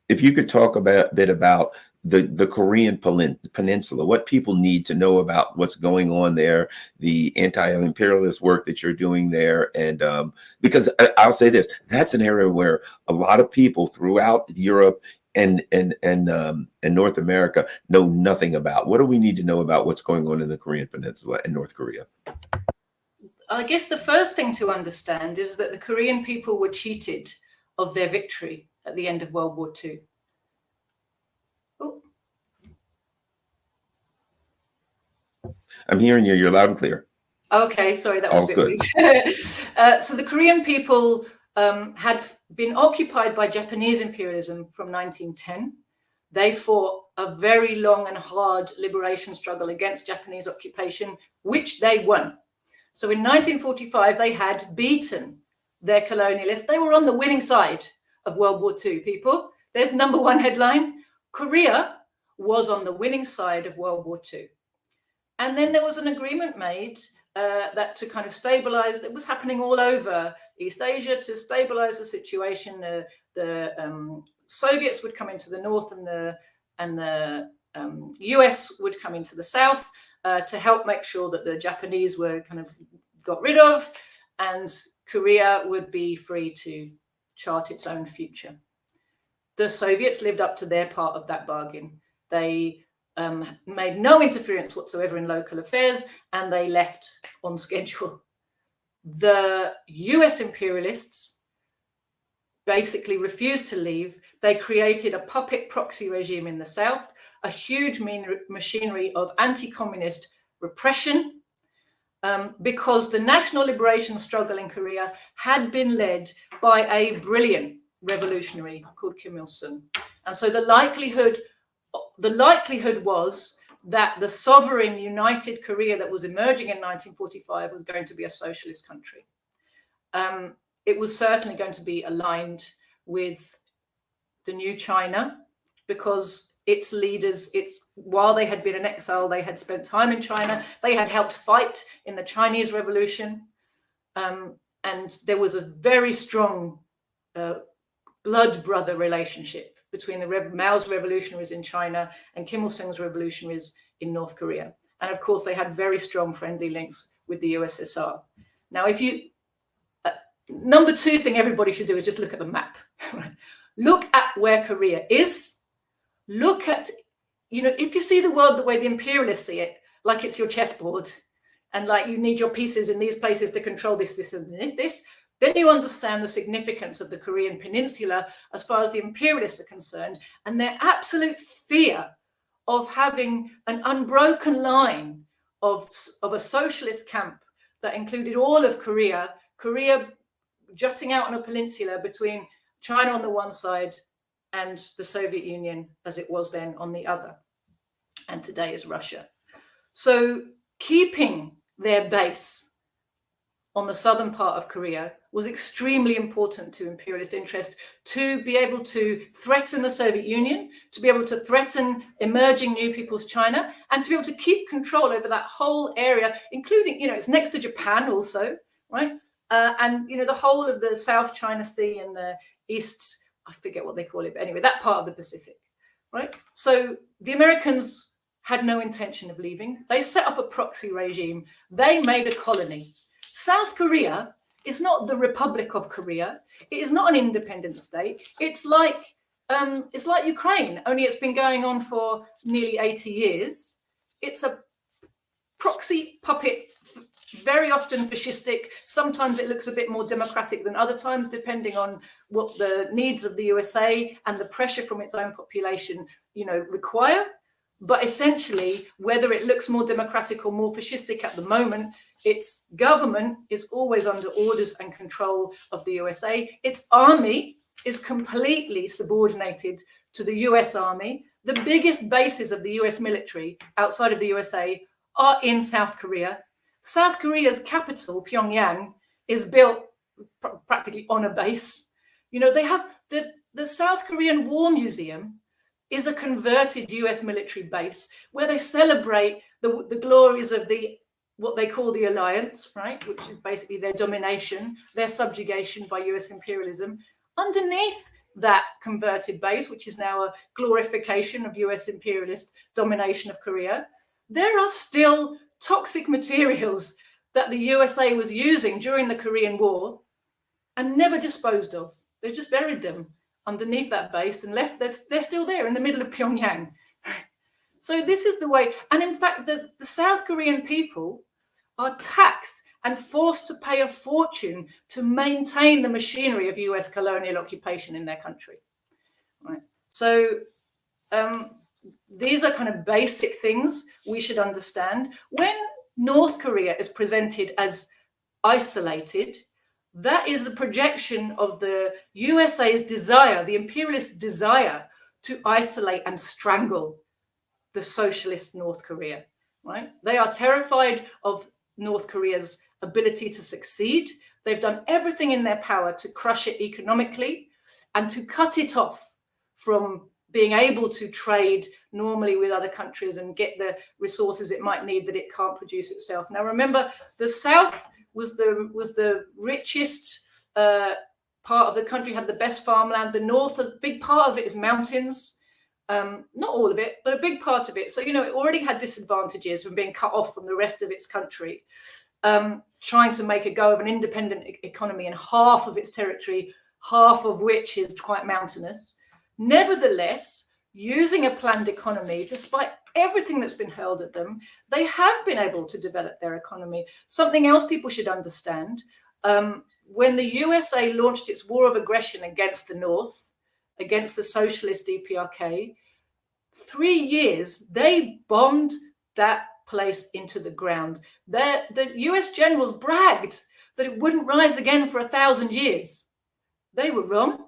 if you could talk a bit about the Korean Peninsula, what people need to know about what's going on there, the anti-imperialist work that you're doing there, and because I'll say this, that's an area where a lot of people throughout Europe and North America know nothing about. What do we need to know about what's going on in the Korean Peninsula and North Korea?
I guess the first thing to understand is that the Korean people were cheated of their victory at the end of World War II. Oh.
I'm hearing you. You're loud and clear.
Okay, sorry, that was a bit weak. So the Korean people had been occupied by Japanese imperialism from 1910. They fought a very long and hard liberation struggle against Japanese occupation, which they won. So in 1945, they had beaten their colonialists. They were on the winning side of World War II, people. There's number one headline. Korea was on the winning side of World War II. And then there was an agreement made that to kind of stabilize, that was happening all over East Asia, to stabilize the situation. The Soviets would come into the north, and the US would come into the south to help make sure that the Japanese were kind of got rid of, and Korea would be free to chart its own future. The Soviets lived up to their part of that bargain. They made no interference whatsoever in local affairs, and they left on schedule. The US imperialists basically refused to leave. They created a puppet proxy regime in the south, a huge machinery of anti-communist repression, because the national liberation struggle in Korea had been led by a brilliant revolutionary called Kim Il-sung. And so the likelihood was that the sovereign united Korea that was emerging in 1945 was going to be a socialist country. It was certainly going to be aligned with the new China, because its leaders, while they had been in exile, they had spent time in China, they had helped fight in the Chinese Revolution, and there was a very strong blood brother relationship between the Mao's revolutionaries in China and Kim Il-sung's revolutionaries in North Korea. And of course, they had very strong friendly links with the USSR. Now, if you, number two thing everybody should do is just look at the map. Look at where Korea is. Look at, if you see the world the way the imperialists see it, like it's your chessboard, and like you need your pieces in these places to control this, this, and this, then you understand the significance of the Korean Peninsula as far as the imperialists are concerned, and their absolute fear of having an unbroken line of a socialist camp that included all of Korea jutting out on a peninsula between China on the one side and the Soviet Union, as it was then, on the other, and today is Russia. So keeping their base on the southern part of Korea was extremely important to imperialist interest, to be able to threaten the Soviet Union, to be able to threaten emerging new people's China, and to be able to keep control over that whole area, including, it's next to Japan also, right? And, the whole of the South China Sea and the East, I forget what they call it, but anyway, that part of the Pacific, right? So the Americans had no intention of leaving. They set up a proxy regime. They made a colony. South Korea is not the Republic of Korea. It is not an independent state. It's like Ukraine, only it's been going on for nearly 80 years. It's a proxy puppet, very often fascistic. Sometimes it looks a bit more democratic than other times, depending on what the needs of the USA and the pressure from its own population, require. But essentially, whether it looks more democratic or more fascistic at the moment, its government is always under orders and control of the USA. Its army is completely subordinated to the US Army. The biggest bases of the US military outside of the USA are in South Korea. South Korea's capital, Pyongyang, is built practically on a base. They have the South Korean War Museum is a converted US military base where they celebrate the glories of what they call the alliance, right? Which is basically their domination, their subjugation by US imperialism. Underneath that converted base, which is now a glorification of US imperialist domination of Korea, there are still toxic materials that the USA was using during the Korean War and never disposed of. They just buried them underneath that base and left. They're still there in the middle of Pyongyang. So this is the way. And in fact, the South Korean people are taxed and forced to pay a fortune to maintain the machinery of US colonial occupation in their country. Right. So these are kind of basic things we should understand. When North Korea is presented as isolated, that is a projection of the USA's desire, the imperialist desire, to isolate and strangle the socialist North Korea, right? They are terrified of North Korea's ability to succeed. They've done everything in their power to crush it economically and to cut it off from being able to trade normally with other countries and get the resources it might need that it can't produce itself. Now, remember, the South was the richest part of the country, had the best farmland. The North, a big part of it is mountains. Not all of it, but a big part of it. So, it already had disadvantages from being cut off from the rest of its country, trying to make a go of an independent economy in half of its territory, half of which is quite mountainous. Nevertheless, using a planned economy, despite everything that's been hurled at them, they have been able to develop their economy. Something else people should understand, when the USA launched its war of aggression against the North, against the socialist DPRK, 3 years, they bombed that place into the ground. The US generals bragged that it wouldn't rise again for 1,000 years. They were wrong.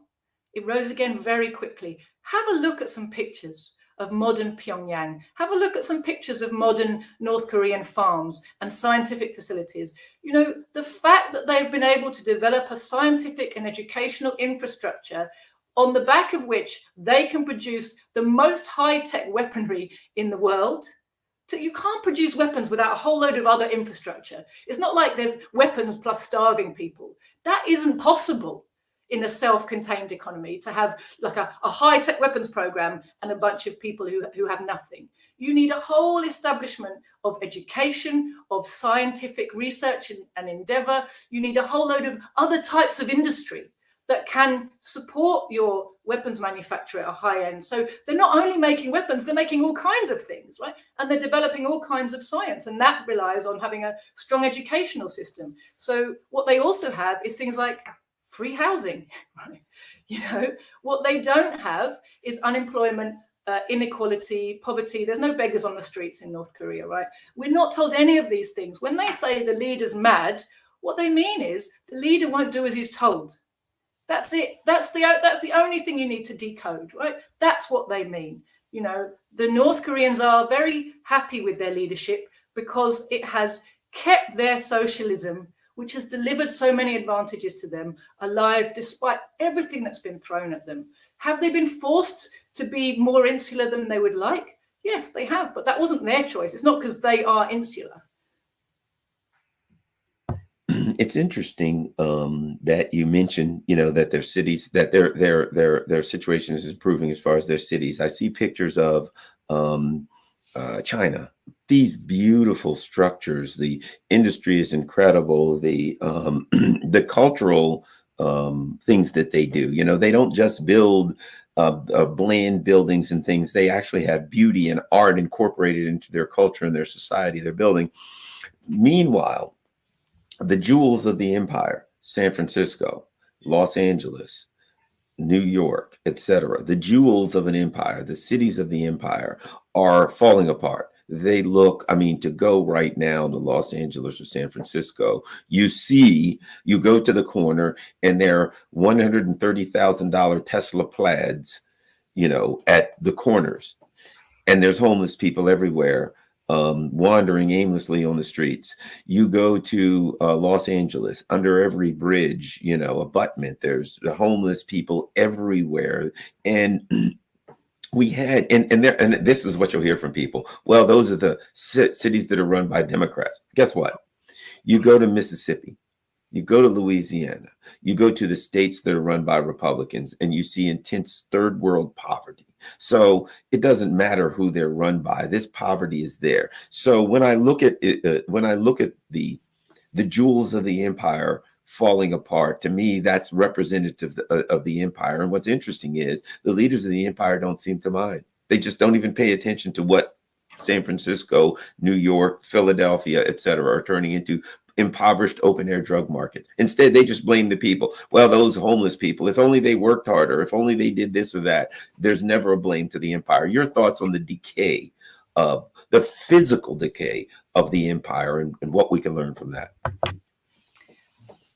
It rose again very quickly. Have a look at some pictures of modern Pyongyang. Have a look at some pictures of modern North Korean farms and scientific facilities. You know, the fact that they've been able to develop a scientific and educational infrastructure on the back of which they can produce the most high-tech weaponry in the world. So you can't produce weapons without a whole load of other infrastructure. It's not like there's weapons plus starving people. That isn't possible in a self-contained economy, to have like a high-tech weapons program and a bunch of people who have nothing. You need a whole establishment of education, of scientific research and endeavor. You need a whole load of other types of industry that can support your weapons manufacture at a high end. So they're not only making weapons, they're making all kinds of things, right? And they're developing all kinds of science, and that relies on having a strong educational system. So what they also have is things like free housing, right? You know, what they don't have is unemployment, inequality, poverty. There's no beggars on the streets in North Korea, right? We're not told any of these things. When they say the leader's mad, what they mean is the leader won't do as he's told. That's it. That's the only thing you need to decode, right? That's what they mean. You know, the North Koreans are very happy with their leadership because it has kept their socialism, which has delivered so many advantages to them, alive despite everything that's been thrown at them. Have they been forced to be more insular than they would like? Yes, they have, but that wasn't their choice. It's not because they are insular.
It's interesting that you mentioned, you know, that their cities, that their situation is improving as far as their cities. I see pictures of China. These beautiful structures. The industry is incredible. The the cultural things that they do. You know, they don't just build bland buildings and things. They actually have beauty and art incorporated into their culture and their society. They're building. Meanwhile, the jewels of the empire, San Francisco, Los Angeles, New York, etc., the jewels of an empire, the cities of the empire are falling apart. They look, I mean, to go right now to Los Angeles or San Francisco, you go to the corner and there are $130,000 Tesla plaids, you know, at the corners. And there's homeless people everywhere, wandering aimlessly on the streets. You go to Los Angeles, under every bridge, you know, abutment, there's homeless people everywhere. And we had, and this is what you'll hear from people. Well, those are the cities that are run by Democrats. Guess what? You go to Mississippi, you go to Louisiana, you go to the states that are run by Republicans, and you see intense third world poverty. So it doesn't matter who they're run by. This poverty is there. So when I look at it, the jewels of the empire falling apart, to me, that's representative of the empire. And what's interesting is the leaders of the empire don't seem to mind. They just don't even pay attention to what San Francisco, New York, Philadelphia, etc., are turning into impoverished open-air drug markets. Instead, they just blame the people. Well, those homeless people, if only they worked harder, if only they did this or that. There's never a blame to the empire. Your thoughts on the decay of the physical decay of the empire and what we can learn from that?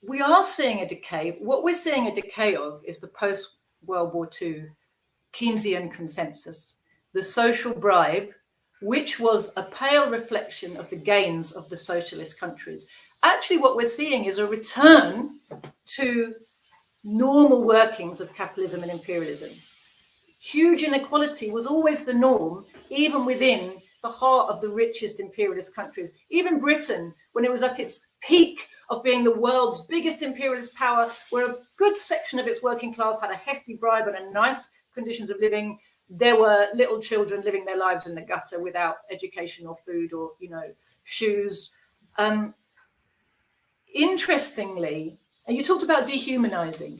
We are seeing a decay. What we're seeing a decay of is the post-World War II Keynesian consensus, the social bribe, which was a pale reflection of the gains of the socialist countries. Actually, what we're seeing is a return to normal workings of capitalism and imperialism. Huge inequality was always the norm, even within the heart of the richest imperialist countries. Even Britain, when it was at its peak of being the world's biggest imperialist power, where a good section of its working class had a hefty bribe and a nice conditions of living, there were little children living their lives in the gutter without education or food or, you know, shoes. Interestingly, and you talked about dehumanizing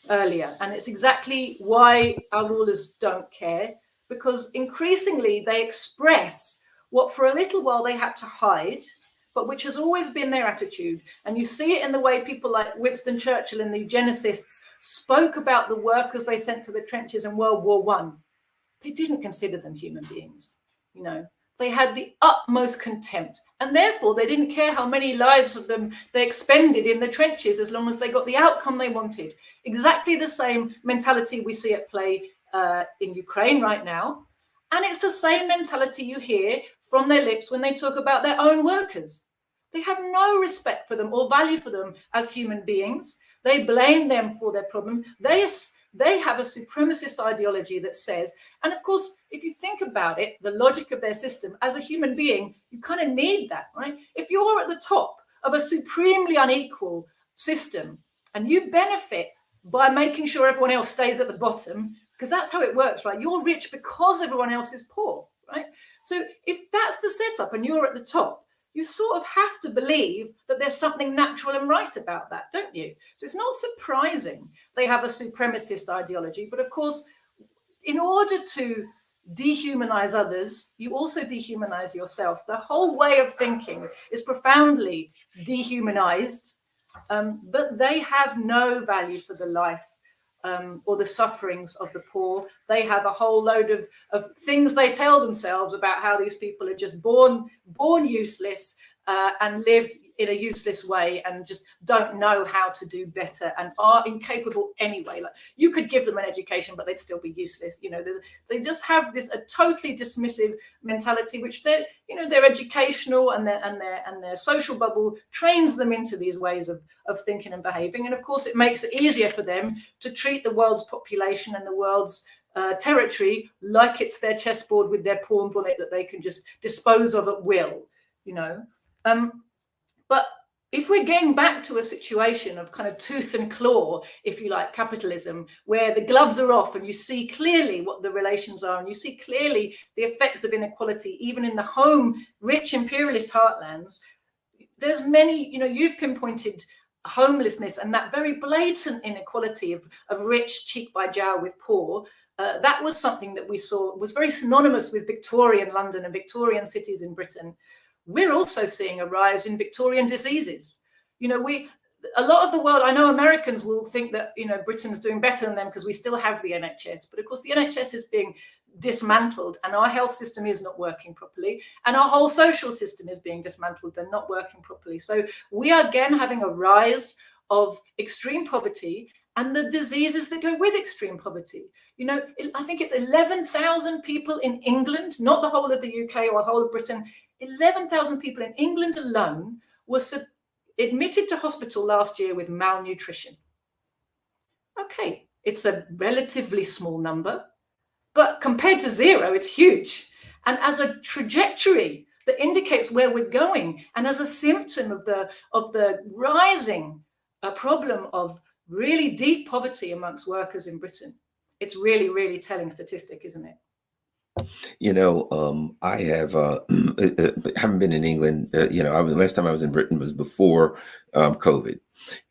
earlier, and it's exactly why our rulers don't care, because increasingly they express what for a little while they had to hide, but which has always been their attitude. And you see it in the way people like Winston Churchill and the eugenicists spoke about the workers they sent to the trenches in World War I. they didn't consider them human beings. You know, they had the utmost contempt, and therefore they didn't care how many lives of them they expended in the trenches, as long as they got the outcome they wanted. Exactly the same mentality we see at play in Ukraine right now. And it's the same mentality you hear from their lips when they talk about their own workers. They have no respect for them or value for them as human beings. They blame them for their problem. They have a supremacist ideology that says, and of course, if you think about it, the logic of their system, as a human being, you kind of need that, right? If you're at the top of a supremely unequal system and you benefit by making sure everyone else stays at the bottom, because that's how it works, right? You're rich because everyone else is poor, right? So if that's the setup and you're at the top, you sort of have to believe that there's something natural and right about that, don't you? So it's not surprising they have a supremacist ideology. But of course, in order to dehumanize others, you also dehumanize yourself. The whole way of thinking is profoundly dehumanized, but they have no value for the life or the sufferings of the poor. They have a whole load of things they tell themselves about how these people are just born useless and live in a useless way and just don't know how to do better and are incapable anyway. Like, you could give them an education, but they'd still be useless. You know, they just have this a totally dismissive mentality, which their educational and their social bubble trains them into these ways of thinking and behaving. And of course, it makes it easier for them to treat the world's population and the world's territory like it's their chessboard with their pawns on it that they can just dispose of at will. You know. But if we're getting back to a situation of kind of tooth and claw, if you like, capitalism, where the gloves are off and you see clearly what the relations are and you see clearly the effects of inequality, even in the home rich imperialist heartlands, there's many, you've pinpointed homelessness and that very blatant inequality of rich cheek by jowl with poor. That was something that we saw was very synonymous with Victorian London and Victorian cities in Britain. We're also seeing a rise in Victorian diseases. A lot of the world, I know Americans will think that, Britain's doing better than them because we still have the NHS. But of course, the NHS is being dismantled and our health system is not working properly. And our whole social system is being dismantled and not working properly. So we are again having a rise of extreme poverty and the diseases that go with extreme poverty. I think it's 11,000 people in England, not the whole of the UK or the whole of Britain. 11,000 people in England alone were admitted to hospital last year with malnutrition. Okay, it's a relatively small number, but compared to zero, it's huge. And as a trajectory that indicates where we're going, and as a symptom of the rising problem of really deep poverty amongst workers in Britain, it's really, really telling statistic, isn't it?
I have haven't been in England. Last time I was in Britain was before COVID,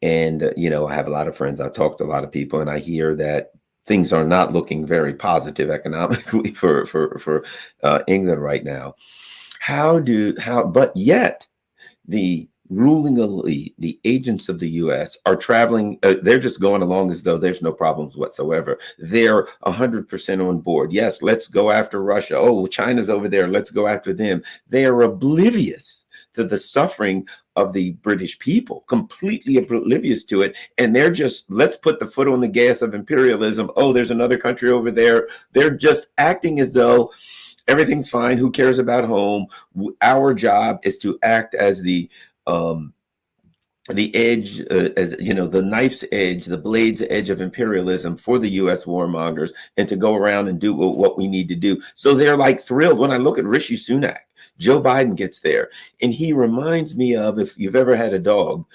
and I have a lot of friends. I talk to a lot of people, and I hear that things are not looking very positive economically for England right now. But yet the ruling elite, the agents of the U.S. are traveling. They're just going along as though there's no problems whatsoever. They're 100% on board. Yes, let's go after Russia. Oh, China's over there. Let's go after them. They are oblivious to the suffering of the British people, completely oblivious to it. And they're just, let's put the foot on the gas of imperialism. Oh, there's another country over there. They're just acting as though everything's fine. Who cares about home? Our job is to act as the edge, the knife's edge, the blade's edge of imperialism for the U.S. warmongers, and to go around and do what we need to do. So they're like thrilled. When I look at Rishi Sunak, Joe Biden gets there, and he reminds me of, if you've ever had a dog,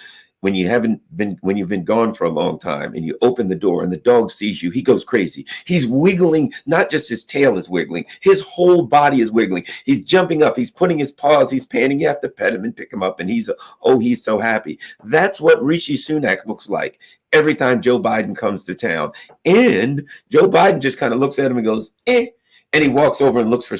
when you've been gone for a long time and you open the door and the dog sees you, he goes crazy. He's wiggling, not just his tail is wiggling, his whole body is wiggling. He's jumping up, he's putting his paws, he's panting. You have to pet him and pick him up, and he's so happy. That's what Rishi Sunak looks like every time Joe Biden comes to town. And Joe Biden just kind of looks at him and goes, eh. And he walks over and looks for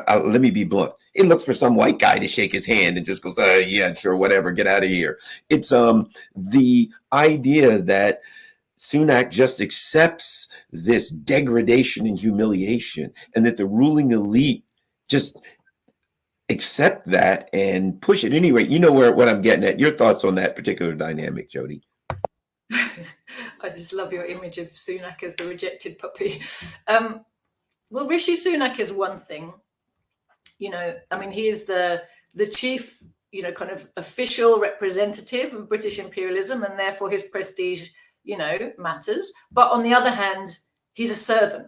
let me be blunt. He looks for some white guy to shake his hand and just goes, yeah, sure, whatever, get out of here. It's the idea that Sunak just accepts this degradation and humiliation, and that the ruling elite just accept that and push it anyway. You know what I'm getting at. Your thoughts on that particular dynamic, Joti?
I just love your image of Sunak as the rejected puppy. Well, Rishi Sunak is one thing. You know, I mean, he is the chief, you know, kind of official representative of British imperialism, and therefore his prestige, you know, matters. But on the other hand, he's a servant.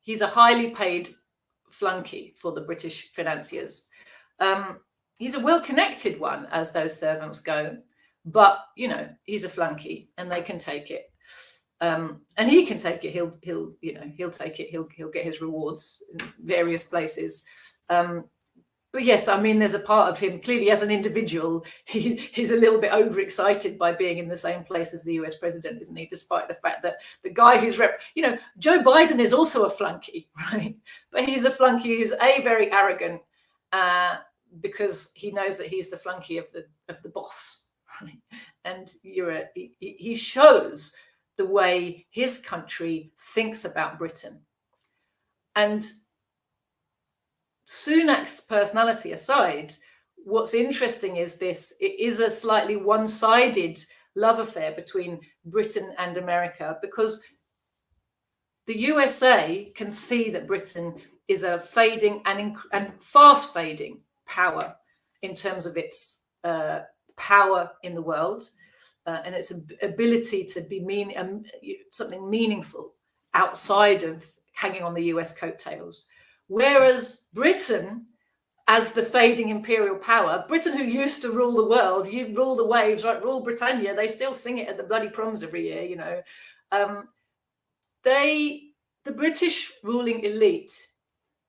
He's a highly paid flunky for the British financiers. He's a well-connected one, as those servants go. But, you know, he's a flunky and they can take it. And he can take it. He'll take it. He'll get his rewards in various places. But yes, I mean, there's a part of him, clearly as an individual, he's a little bit overexcited by being in the same place as the US president, isn't he? Despite the fact that the guy who's, Joe Biden is also a flunky, right? But he's a flunky who's very arrogant because he knows that he's the flunky of the boss, right? And he shows the way his country thinks about Britain. And Sunak's personality aside, what's interesting is it is a slightly one-sided love affair between Britain and America, because the USA can see that Britain is a fading and fast fading power in terms of its power in the world and its ability to be something meaningful outside of hanging on the US coattails. Whereas Britain, as the fading imperial power, Britain who used to rule the world, you rule the waves, right? Rule Britannia. They still sing it at the bloody proms every year, you know. The British ruling elite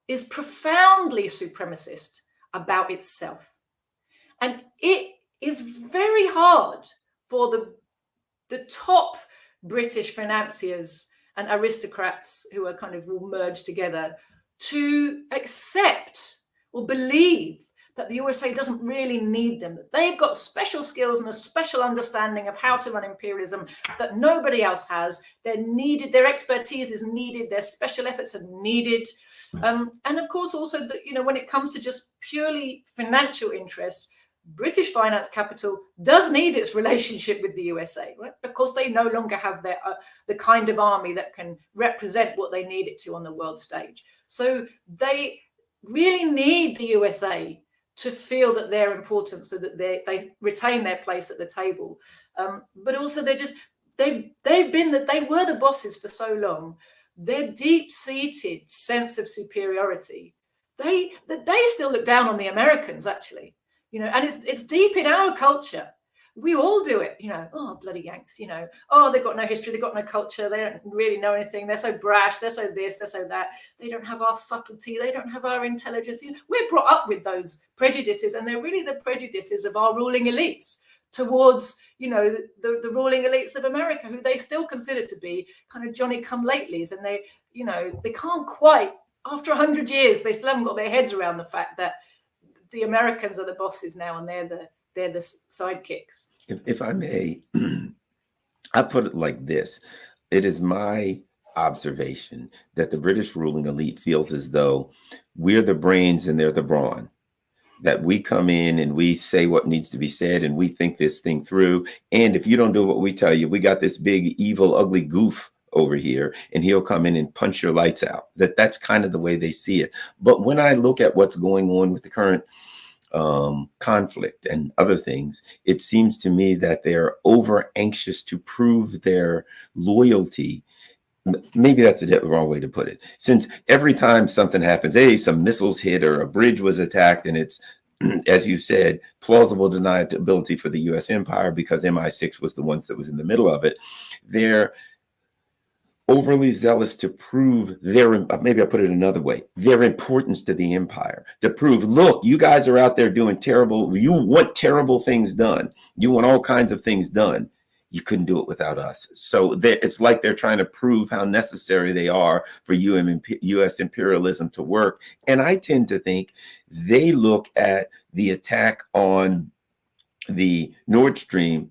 is profoundly supremacist about itself. And it is very hard for the top British financiers and aristocrats who are kind of all merged together to accept or believe that the USA doesn't really need them, that they've got special skills and a special understanding of how to run imperialism that nobody else has. They're needed, their expertise is needed, their special efforts are needed. And of course, also that, you know, when it comes to just purely financial interests, British finance capital does need its relationship with the USA, right? Because they no longer have the kind of army that can represent what they need it to on the world stage. So they really need the USA to feel that they're important, so that they retain their place at the table. But also they were the bosses for so long. Their deep-seated sense of superiority, they still look down on the Americans, actually. You know, and it's deep in our culture. We all do it, you know. Oh, bloody Yanks, you know. Oh, they've got no history, they've got no culture, they don't really know anything. They're so brash, they're so this, they're so that. They don't have our subtlety, they don't have our intelligence. You know, we're brought up with those prejudices, and they're really the prejudices of our ruling elites towards, you know, the ruling elites of America, who they still consider to be kind of Johnny-come-latelys, and they, you know, they can't quite, after 100 years, they still haven't got their heads around the fact that the Americans are the bosses now, and they're the sidekicks.
If I may, I put it like this. It is my observation that the British ruling elite feels as though we're the brains and they're the brawn, that we come in and we say what needs to be said and we think this thing through. And if you don't do what we tell you, we got this big, evil, ugly goof over here, and he'll come in and punch your lights out. That's kind of the way they see it. But when I look at what's going on with the current conflict and other things, it seems to me that they're over anxious to prove their loyalty. Maybe that's the wrong way to put it. Since every time something happens, hey, some missiles hit or a bridge was attacked, and it's, as you said, plausible deniability for the US empire because MI6 was the ones that was in the middle of it. They're overly zealous to prove maybe I'll put it another way, their importance to the empire, to prove, look, you guys are out there doing you want terrible things done. You want all kinds of things done. You couldn't do it without us. So it's like they're trying to prove how necessary they are for US imperialism to work. And I tend to think they look at the attack on the Nord Stream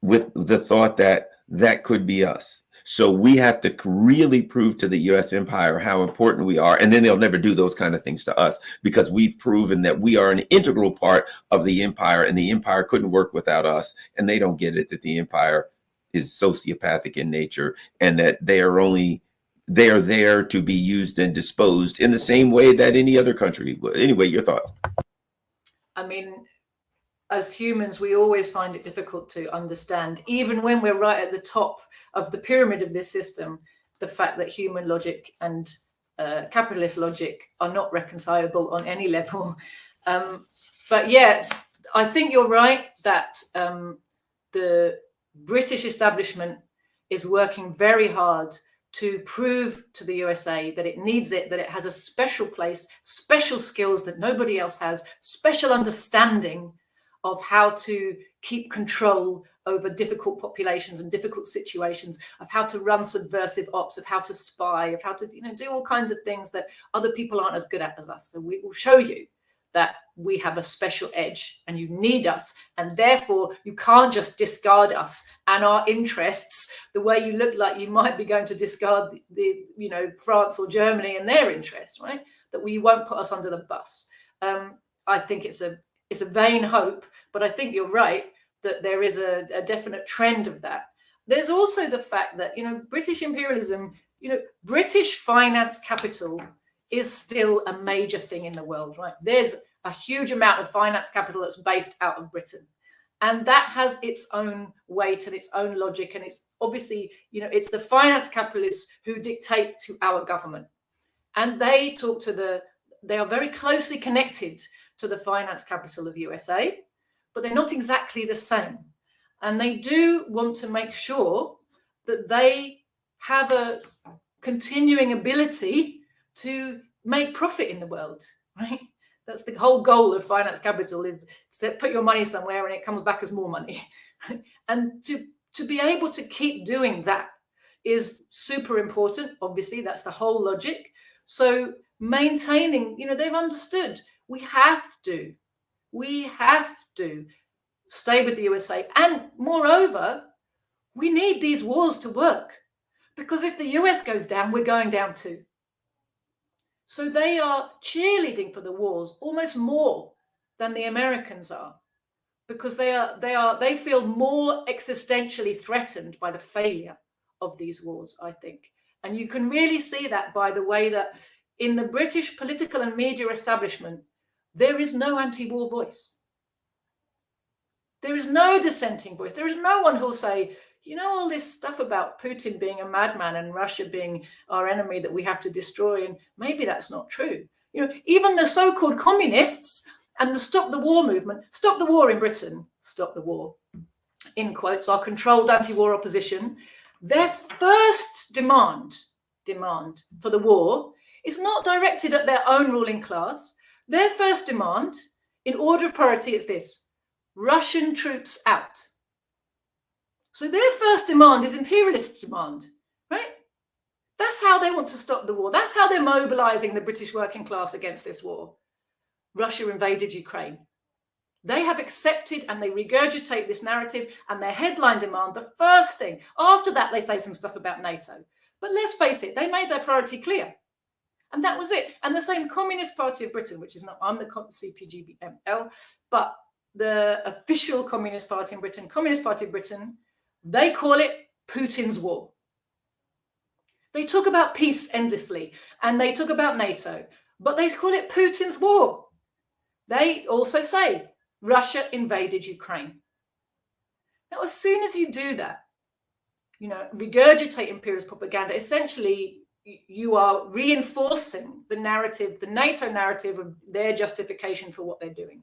with the thought that, that could be us. So we have to really prove to the US empire how important we are. And then they'll never do those kind of things to us, because we've proven that we are an integral part of the empire, and the empire couldn't work without us. And they don't get it, that the empire is sociopathic in nature, and that they are there to be used and disposed in the same way that any other country would. Anyway, your thoughts?
I mean, as humans, we always find it difficult to understand, even when we're right at the top of the pyramid of this system, the fact that human logic and capitalist logic are not reconcilable on any level. But yeah, I think you're right that the British establishment is working very hard to prove to the USA that it needs it, that it has a special place, special skills that nobody else has, special understanding of how to keep control over difficult populations and difficult situations, of how to run subversive ops, of how to spy, of how to do all kinds of things that other people aren't as good at as us. So we will show you that we have a special edge and you need us, and therefore you can't just discard us and our interests the way you look like you might be going to discard the France or Germany and their interests, right? That we won't put us under the bus. I think it's a vain hope, but I think you're right that there is a definite trend of that. There's also the fact that British imperialism, British finance capital is still a major thing in the world, right? There's a huge amount of finance capital that's based out of Britain. And that has its own weight and its own logic. And it's obviously, it's the finance capitalists who dictate to our government. And they they are very closely connected to the finance capital of USA, but they're not exactly the same. And they do want to make sure that they have a continuing ability to make profit in the world, right? That's the whole goal of finance capital, is to put your money somewhere and it comes back as more money. And to be able to keep doing that is super important. Obviously, that's the whole logic. So maintaining, they've understood we have to stay with the USA. And moreover, we need these wars to work, because if the US goes down, we're going down too. So they are cheerleading for the wars almost more than the Americans are, because they feel more existentially threatened by the failure of these wars, I think. And you can really see that by the way that in the British political and media establishment, there is no anti-war voice. There is no dissenting voice. There is no one who'll say, all this stuff about Putin being a madman and Russia being our enemy that we have to destroy, and maybe that's not true. Even the so-called communists and the Stop the War movement, Stop the War in Britain, Stop the War, in quotes, our controlled anti-war opposition, their first demand for the war is not directed at their own ruling class. Their first demand, in order of priority, is this: Russian troops out. So their first demand is imperialist demand, right? That's how they want to stop the war. That's how they're mobilizing the British working class against this war. Russia invaded Ukraine. They have accepted and they regurgitate this narrative, and their headline demand, the first thing, after that they say some stuff about NATO. But let's face it, they made their priority clear. And that was it. And the same Communist Party of Britain, which is not, I'm the CPGB-ML, but the official Communist Party in Britain, Communist Party of Britain, they call it Putin's war. They talk about peace endlessly, and they talk about NATO, but they call it Putin's war. They also say Russia invaded Ukraine. Now, as soon as you do that, regurgitate imperialist propaganda, essentially you are reinforcing the narrative, the NATO narrative of their justification for what they're doing.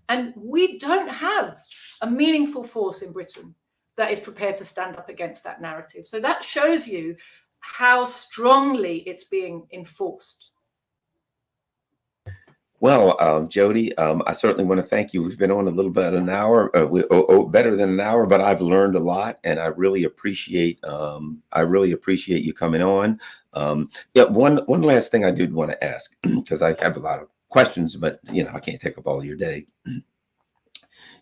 And we don't have a meaningful force in Britain that is prepared to stand up against that narrative. So that shows you how strongly it's being enforced.
Well, Joti, I certainly want to thank you. We've been on a little bit an hour, better than an hour, but I've learned a lot, and I really appreciate you coming on. One last thing I did want to ask, because I have a lot of questions, but I can't take up all of your day.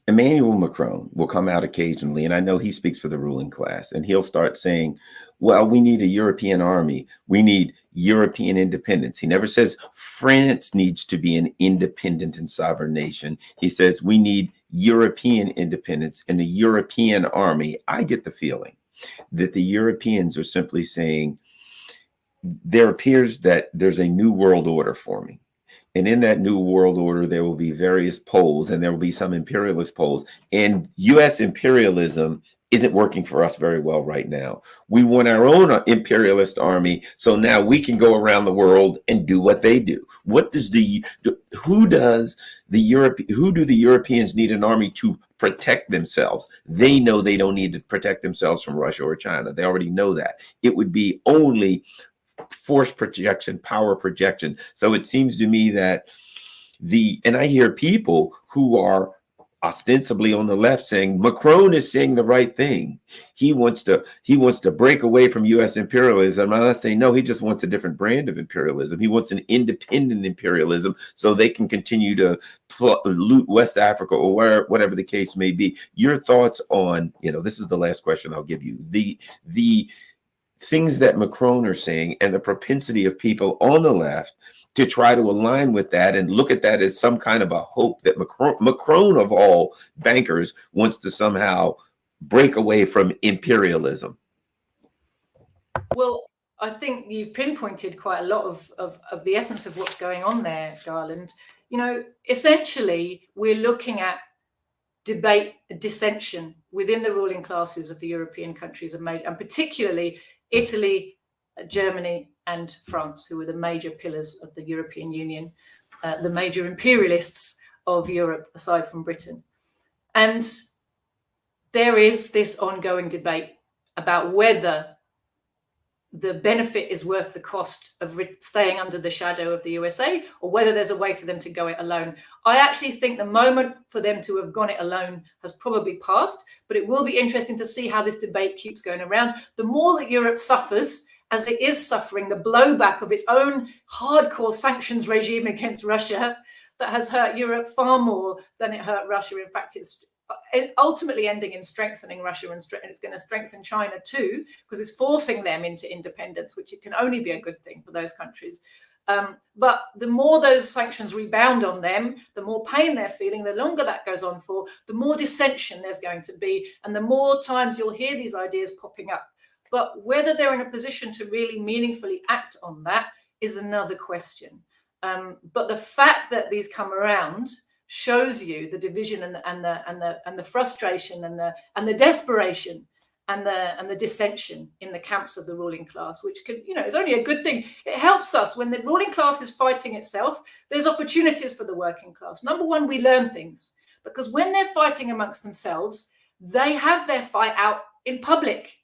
Emmanuel Macron will come out occasionally, and I know he speaks for the ruling class, and he'll start saying, well, we need a European army. We need European independence. He never says France needs to be an independent and sovereign nation. He says we need European independence and a European army. I get the feeling that the Europeans are simply saying, there appears that there's a new world order forming. And in that new world order, there will be various poles, and there will be some imperialist poles. And US imperialism isn't working for us very well right now. We want our own imperialist army, so now we can go around the world and do what they do. What does who do the Europeans need an army to protect themselves? They know they don't need to protect themselves from Russia or China. They already know that. It would be only force projection, power projection. So it seems to me that and I hear people who are ostensibly on the left saying Macron is saying the right thing. He wants to break away from US imperialism. And I say, no, he just wants a different brand of imperialism. He wants an independent imperialism so they can continue to loot West Africa or whatever the case may be. Your thoughts on, this is the last question I'll give you. The things that Macron are saying and the propensity of people on the left to try to align with that and look at that as some kind of a hope that Macron of all bankers wants to somehow break away from imperialism.
Well, I think you've pinpointed quite a lot of the essence of what's going on there, Garland. Essentially, we're looking at debate, dissension within the ruling classes of the European countries, and particularly Italy, Germany, and France, who are the major pillars of the European Union, the major imperialists of Europe, aside from Britain. And there is this ongoing debate about whether the benefit is worth the cost of staying under the shadow of the USA, or whether there's a way for them to go it alone. I actually think the moment for them to have gone it alone has probably passed, but it will be interesting to see how this debate keeps going around. The more that Europe suffers, as it is suffering the blowback of its own hardcore sanctions regime against Russia that has hurt Europe far more than it hurt Russia. In fact, it's ultimately ending in strengthening Russia, and it's going to strengthen China too, because it's forcing them into independence, which it can only be a good thing for those countries. But the more those sanctions rebound on them, the more pain they're feeling, the longer that goes on for, the more dissension there's going to be, and the more times you'll hear these ideas popping up. But whether they're in a position to really meaningfully act on that is another question. But the fact that these come around shows you the division and the frustration and the desperation and the dissension in the camps of the ruling class, which can, is only a good thing. It helps us when the ruling class is fighting itself. There's opportunities for the working class. Number one, we learn things, because when they're fighting amongst themselves, they have their fight out in public,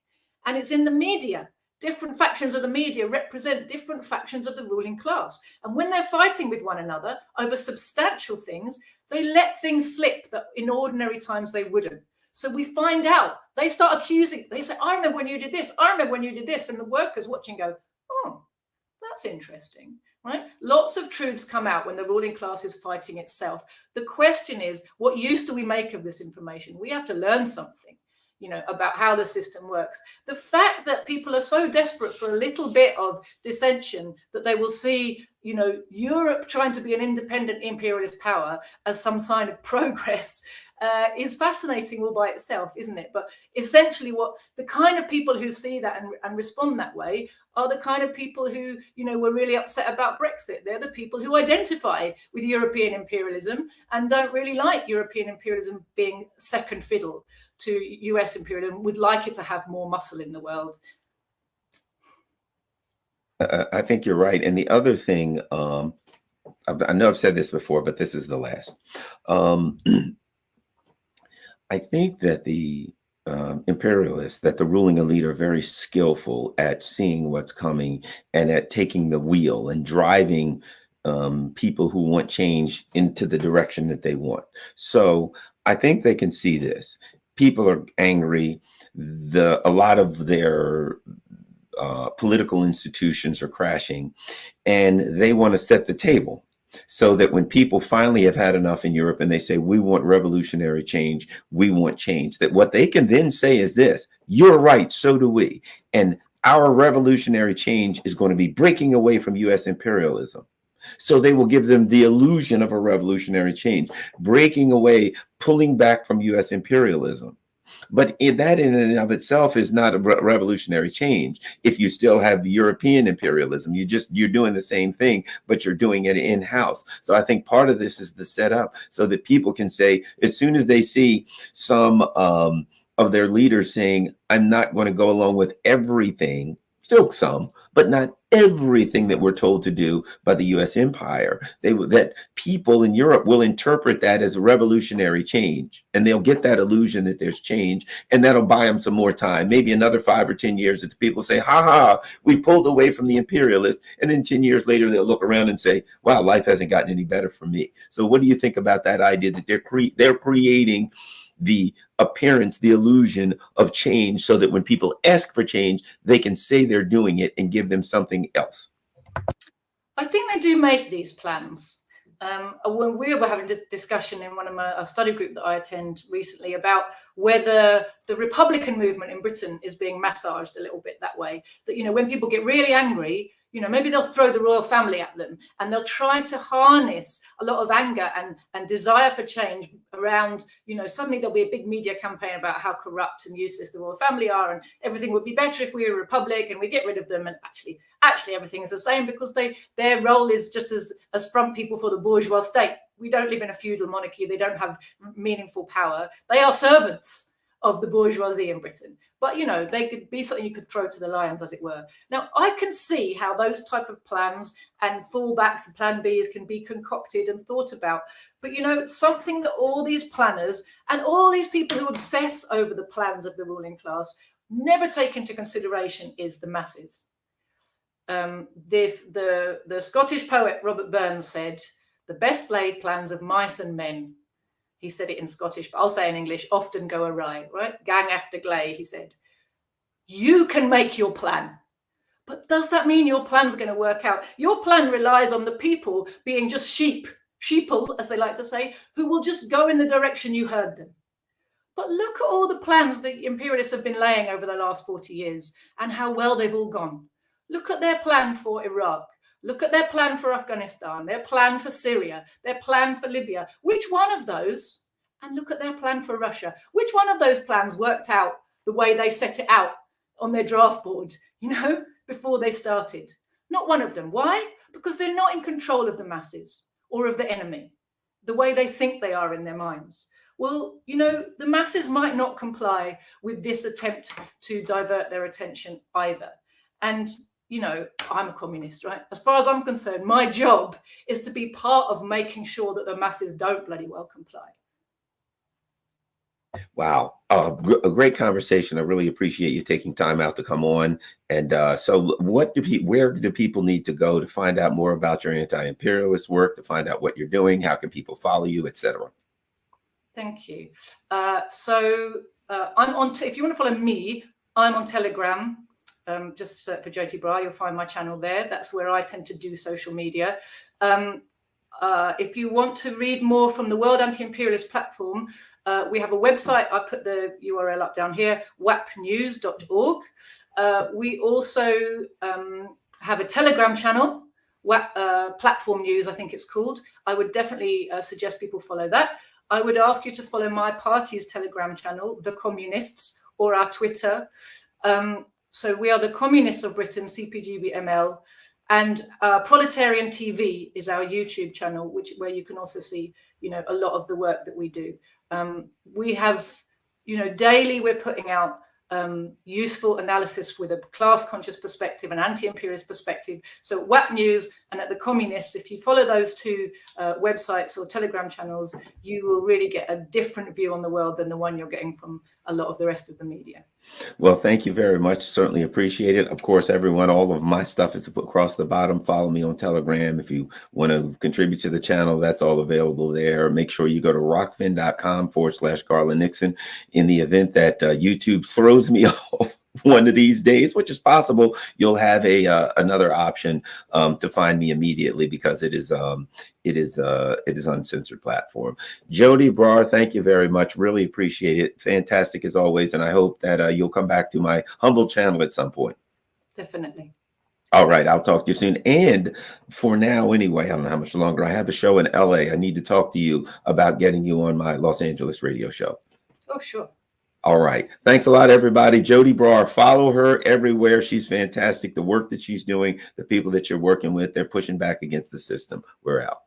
and it's in the media. Different factions of the media represent different factions of the ruling class. And when they're fighting with one another over substantial things, they let things slip that in ordinary times they wouldn't. So we find out, they start accusing, they say, I remember when you did this, I remember when you did this. And the workers watching go, oh, that's interesting, right? Lots of truths come out when the ruling class is fighting itself. The question is, what use do we make of this information? We have to learn something, about how the system works. The fact that people are so desperate for a little bit of dissension that they will see, Europe trying to be an independent imperialist power as some sign of progress is fascinating all by itself, isn't it? But essentially what the kind of people who see that and respond that way are the kind of people who, were really upset about Brexit. They're the people who identify with European imperialism and don't really like European imperialism being second fiddle to US imperialism, would like it to have more muscle in the world.
I think you're right. And the other thing, I know I've said this before, but this is the last. I think that the imperialists, that the ruling elite are very skillful at seeing what's coming and at taking the wheel and driving people who want change into the direction that they want. So I think they can see this. People are angry. A lot of their political institutions are crashing, and they want to set the table. So that when people finally have had enough in Europe and they say, we want revolutionary change, we want change, that what they can then say is this: you're right, so do we. And our revolutionary change is going to be breaking away from US imperialism. So they will give them the illusion of a revolutionary change, breaking away, pulling back from US imperialism. But that in and of itself is not a revolutionary change. If you still have the European imperialism, you're doing the same thing, but you're doing it in-house. So I think part of this is the setup so that people can say, as soon as they see some of their leaders saying, I'm not going to go along with everything, still some, but not everything that we're told to do by the US empire, that people in Europe will interpret that as a revolutionary change, and they'll get that illusion that there's change, and that'll buy them some more time, maybe another 5 or 10 years, that people say, ha ha, we pulled away from the imperialists, and then 10 years later they'll look around and say, wow, life hasn't gotten any better for me. So what do you think about that idea that they're creating the appearance, the illusion of change, so that when people ask for change, they can say they're doing it and give them something else?
I think they do make these plans. When we were having a discussion in one of a study group that I attend recently about whether the Republican movement in Britain is being massaged a little bit that way, that, you know, when people get really angry, you know, maybe they'll throw the royal family at them, and they'll try to harness a lot of anger and desire for change around, you know, suddenly there'll be a big media campaign about how corrupt and useless the royal family are, and everything would be better if we were a republic and we get rid of them. And actually everything is the same, because their role is just as front people for the bourgeois state. We don't live in a feudal monarchy. They don't have meaningful power. They are servants of the bourgeoisie in Britain. But, you know, they could be something you could throw to the lions, as it were. Now, I can see how those type of plans and fallbacks and plan Bs can be concocted and thought about. But, you know, something that all these planners and all these people who obsess over the plans of the ruling class never take into consideration is the masses. The Scottish poet Robert Burns said, "The best laid plans of mice and men," he said it in Scottish, but I'll say in English, "often go awry," right? Gang after glay, he said. You can make your plan, but does that mean your plan's going to work out? Your plan relies on the people being just sheeple, as they like to say, who will just go in the direction you heard them. But look at all the plans the imperialists have been laying over the last 40 years and how well they've all gone. Look at their plan for Iraq. Look at their plan for Afghanistan, their plan for Syria, their plan for Libya. Which one of those? And look at their plan for Russia. Which one of those plans worked out the way they set it out on their draft board, you know, before they started? Not one of them. Why? Because they're not in control of the masses or of the enemy, the way they think they are in their minds. Well, you know, the masses might not comply with this attempt to divert their attention either. And, you know, I'm a communist, right? As far as I'm concerned, my job is to be part of making sure that the masses don't bloody well comply.
Wow. A great conversation. I really appreciate you taking time out to come on. And so where do people need to go to find out more about your anti-imperialist work, to find out what you're doing? How can people follow you, etc.?
Thank you. I'm on, if you want to follow me, I'm on Telegram. Just search for Joti Brar, you'll find my channel there. That's where I tend to do social media. If you want to read more from the World Anti-Imperialist platform, we have a website. I put the URL up down here, wapnews.org. We also have a Telegram channel, Platform News, I think it's called. I would definitely suggest people follow that. I would ask you to follow my party's Telegram channel, The Communists, or our Twitter. So we are the Communists of Britain, CPGB-ML. And Proletarian TV is our YouTube channel, where you can also see, you know, a lot of the work that we do. We have, you know, daily we're putting out useful analysis with a class-conscious perspective, an anti-imperialist perspective. So WAP News and at The Communists, if you follow those two websites or Telegram channels, you will really get a different view on the world than the one you're getting from a lot of the rest of the media.
Well, thank you very much. Certainly appreciate it. Of course, everyone, all of my stuff is put across the bottom. Follow me on Telegram. If you want to contribute to the channel, that's all available there. Make sure you go to rockfin.com/Garland Nixon. In the event that YouTube throws me off one of these days, which is possible, you'll have a another option to find me immediately, because it is uncensored platform. Joti Brar, thank you very much. Really appreciate it. Fantastic as always, and I hope that you'll come back to my humble channel at some point.
Definitely.
All right, I'll talk to you soon. And for now, anyway, I don't know how much longer. I have a show in LA. I need to talk to you about getting you on my Los Angeles radio show.
Oh, sure.
All right. Thanks a lot, everybody. Joti Brar, follow her everywhere. She's fantastic. The work that she's doing, the people that you're working with, they're pushing back against the system. We're out.